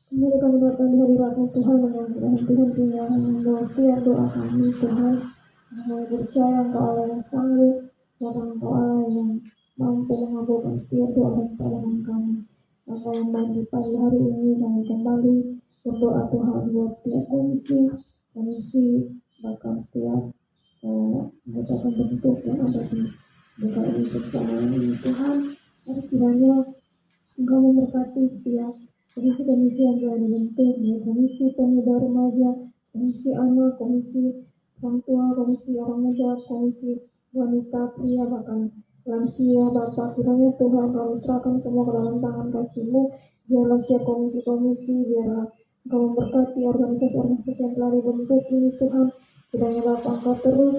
Kembali kami datang di hadirat Tuhan dengan Tuhan punya membawa setiap doa kami Tuhan. Kami percaya Engkau Allah yang sanggup, bahkan Engkau Allah yang mampu mengabulkan setiap doa dan permohonan kami. Maka yang baik di pagi hari ini kami kembali berdoa Tuhan buat setiap komisi, bahkan setiap anggota pembentuk yang ada di DKI Percayaan ini Tuhan. Dan kiranya Engkau memberkati setiap komisi-komisi yang telah dibentuk, komisi pemuda remaja, komisi anak, komisi orang tua, komisi orang muda, komisi wanita, pria, bahkan lansia. Bapak, kiranya Tuhan kami serahkan semua ke dalam tangan kasih-Mu. Biarlah setiap komisi-komisi, biarlah Engkau memberkati organisasi-organisasi yang telah dibentuk ini Tuhan. Kiranya Bapak Engkau terus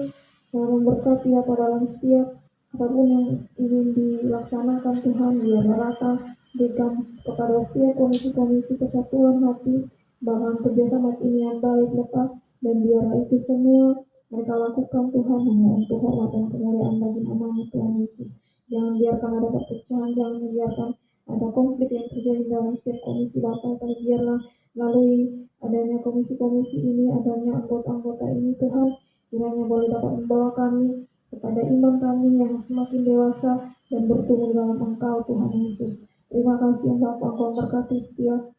memberkati apa dalam setiap apapun yang ingin dilaksanakan Tuhan. Biarlah rata berikan kepada setiap komisi-komisi kesatuan hati, bahkan kerjasama ini yang baik Bapak, dan biarlah itu semua mereka lakukan Tuhan hanya untuk hormat dan kemuliaan bagi nama Tuhan Yesus. Jangan biarkan ada perpecahan, jangan biarkan ada konflik yang terjadi dalam setiap komisi Bapak, tapi biarlah melalui adanya komisi-komisi ini, adanya anggota-anggota ini Tuhan, kiranya boleh dapat membawa kami kepada iman kami yang semakin dewasa dan bertumbuh dalam Engkau Tuhan Yesus. Terima kasih Bapak, Engkau berkati setiap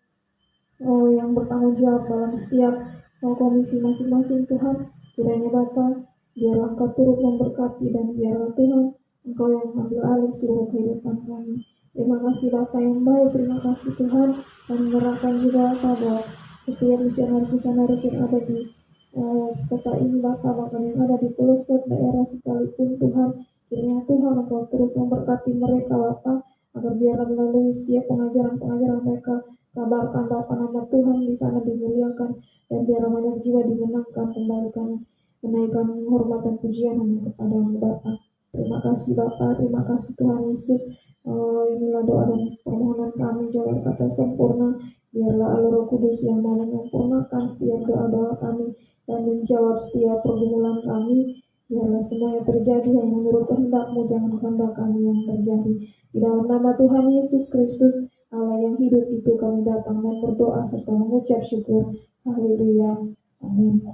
yang bertanggung jawab dalam setiap komisi masing-masing Tuhan. Kiranya Bapak, biarlah Engkau turut memberkati, dan biarlah Tuhan Engkau yang mengambil alih seluruh kehidupan kami. Terima kasih Bapak yang baik, terima kasih Tuhan. Kami menyerahkan juga Bapak bahwa setiap misionaris yang ada di kota ini Bapak, bahkan yang ada di pelosok daerah sekalipun Tuhan, kiranya Tuhan Engkau terus memberkati mereka Bapak, agar biarlah melalui setiap pengajaran mereka, kabarkan Bapa nama Tuhan di sana dimuliakan, dan biarlah banyak jiwa dimenangkan, kembalikan, menaikkan hormat dan pujian hanya kepada-Mu Bapa. Terima kasih Bapa, terima kasih Tuhan Yesus. Inilah doa dan permohonan kami, jawab kata sempurna. Biarlah Allah Roh Kudus yang mau menyempurnakan setiap doa-doa kami dan menjawab setiap pergumulan kami. Biarlah semuanya terjadi yang menurut kehendak-Mu, jangan kehendak kami yang terjadi. Di dalam nama Tuhan Yesus Kristus, Allah yang hidup itu, kami datang dan berdoa serta mengucap syukur. Haleluya. Amin.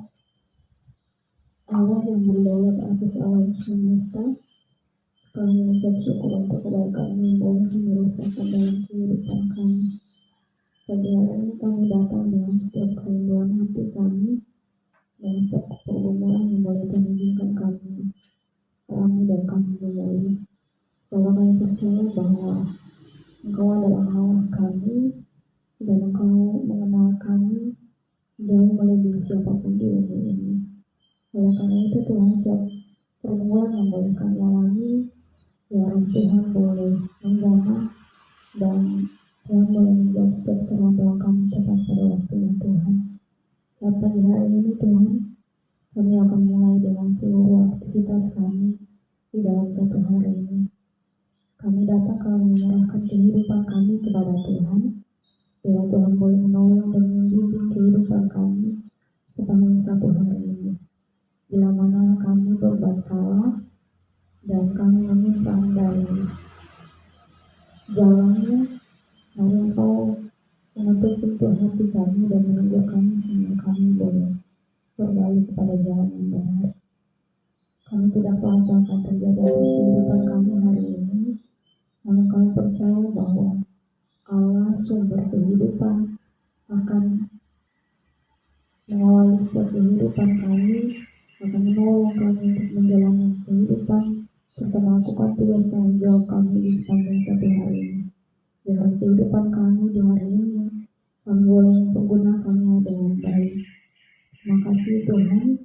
Allah yang berdaulat atas alam semesta, kami mengucap syukur untuk kebaikan yang boleh menyelesaikan dalam kehidupan kami. Pagi hari ini kami datang dengan setiap kerinduan hati kami, dan setiap pergumulan yang boleh menunjukkan kami dan kami melalui. Kalau kami percaya bahwa Engkau adalah Allah kami, dan Engkau mengenal kami jauh melebihi siapapun di bumi ini. Oleh karena itu Tuhan, setiap pergumulan yang boleh kami alami, ya Tuhan boleh menjamah dan Tuhan boleh menjawab setiap seruan doa kami tepat pada waktunya Tuhan. Saat pagi hari ini Tuhan, kami akan mulai dengan seluruh aktivitas kami di dalam satu hari ini. Kami datang kami menyerahkan kehidupan kami kepada Tuhan. Bila Tuhan boleh menolong dan membimbing kehidupan kami sepanjang satu hari ini. Bila mana kami berbuat salah dan kami menyimpang dari jalannya, mari Engkau mengetuk pintu hati kami dan menunggu kami sehingga kami boleh berbalik kepada jalan yang benar. Kami tidak tahu apa akan terjadi atas kehidupan kami hari ini, namun kami percaya bahwa Allah sumber kehidupan akan mengawali setiap kehidupan kami, akan menolong kami untuk menjalani kehidupan serta melakukan tugas tanggung jawab kami di sepanjang satu hari ini. Dalam kehidupan kami di hari ini, kami boleh mempergunakannya dengan baik. Terima kasih Tuhan,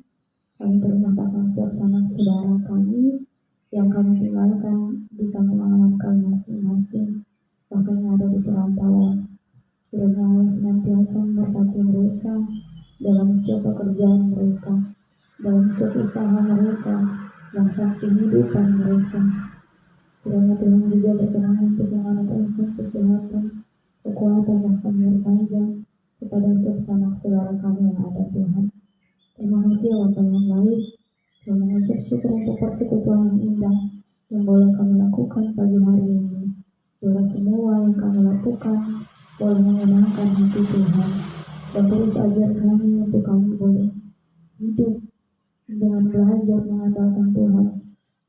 kami perintahkan setiap sanak saudara kami yang kami tinggalkan di kampung halaman kami masing-masing, bahkan yang ada di perantauan. Kiranya Allah senantiasa memberkati mereka dalam setiap pekerjaan mereka, dalam setiap usaha mereka, bahkan kehidupan mereka. Kiranya Tuhan juga berkenan untuk menganugerahkan kesehatan, kekuatan yang umur panjang kepada setiap sanak saudara kami yang ada Tuhan. Terima kasih Bapa yang baik, yang mengucap syukur untuk persekutuan yang indah yang boleh kami lakukan pagi hari ini. Bila semua yang kami lakukan boleh menyenangkan hati Tuhan, dan terus ajar kami untuk kami boleh hidup dengan belajar mengandalkan Tuhan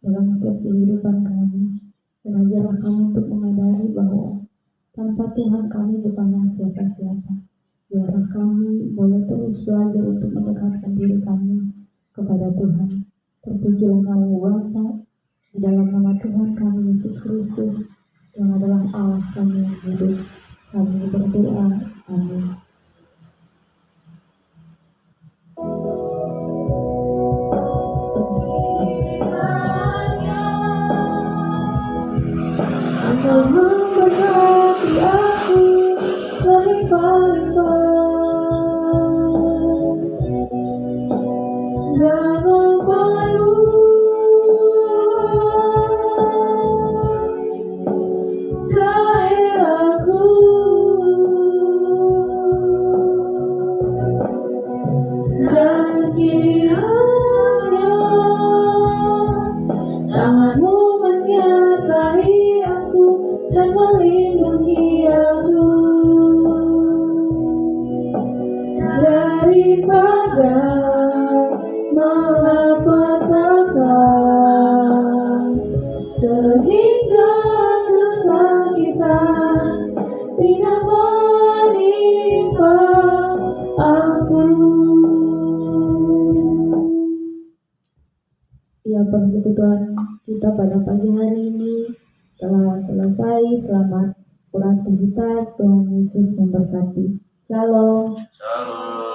dalam setiap kehidupan kami, dan ajarlah kami untuk menyadari bahwa tanpa Tuhan kami bukanlah siapa-siapa. Biarlah kami boleh terus belajar untuk mendekatkan diri kami kepada Tuhan. Terpujilah nama Bapa di dalam nama Tuhan kami Yesus Kristus yang adalah Allah kami yang hidup. Kami berdoa. Amin. Engkau memberkati aku berlimpah-limpah dan memenuhi daerahku, dan kiranya tanganmu menyertai aku dan melindungi aku daripada malapetaka, sehingga kesakitan tidak menimpa aku. Ya, persekutuan kita pada pagi hari ini telah selesai. Selamat beraktivitas. Tuhan Yesus memberkati. Shalom. Shalom.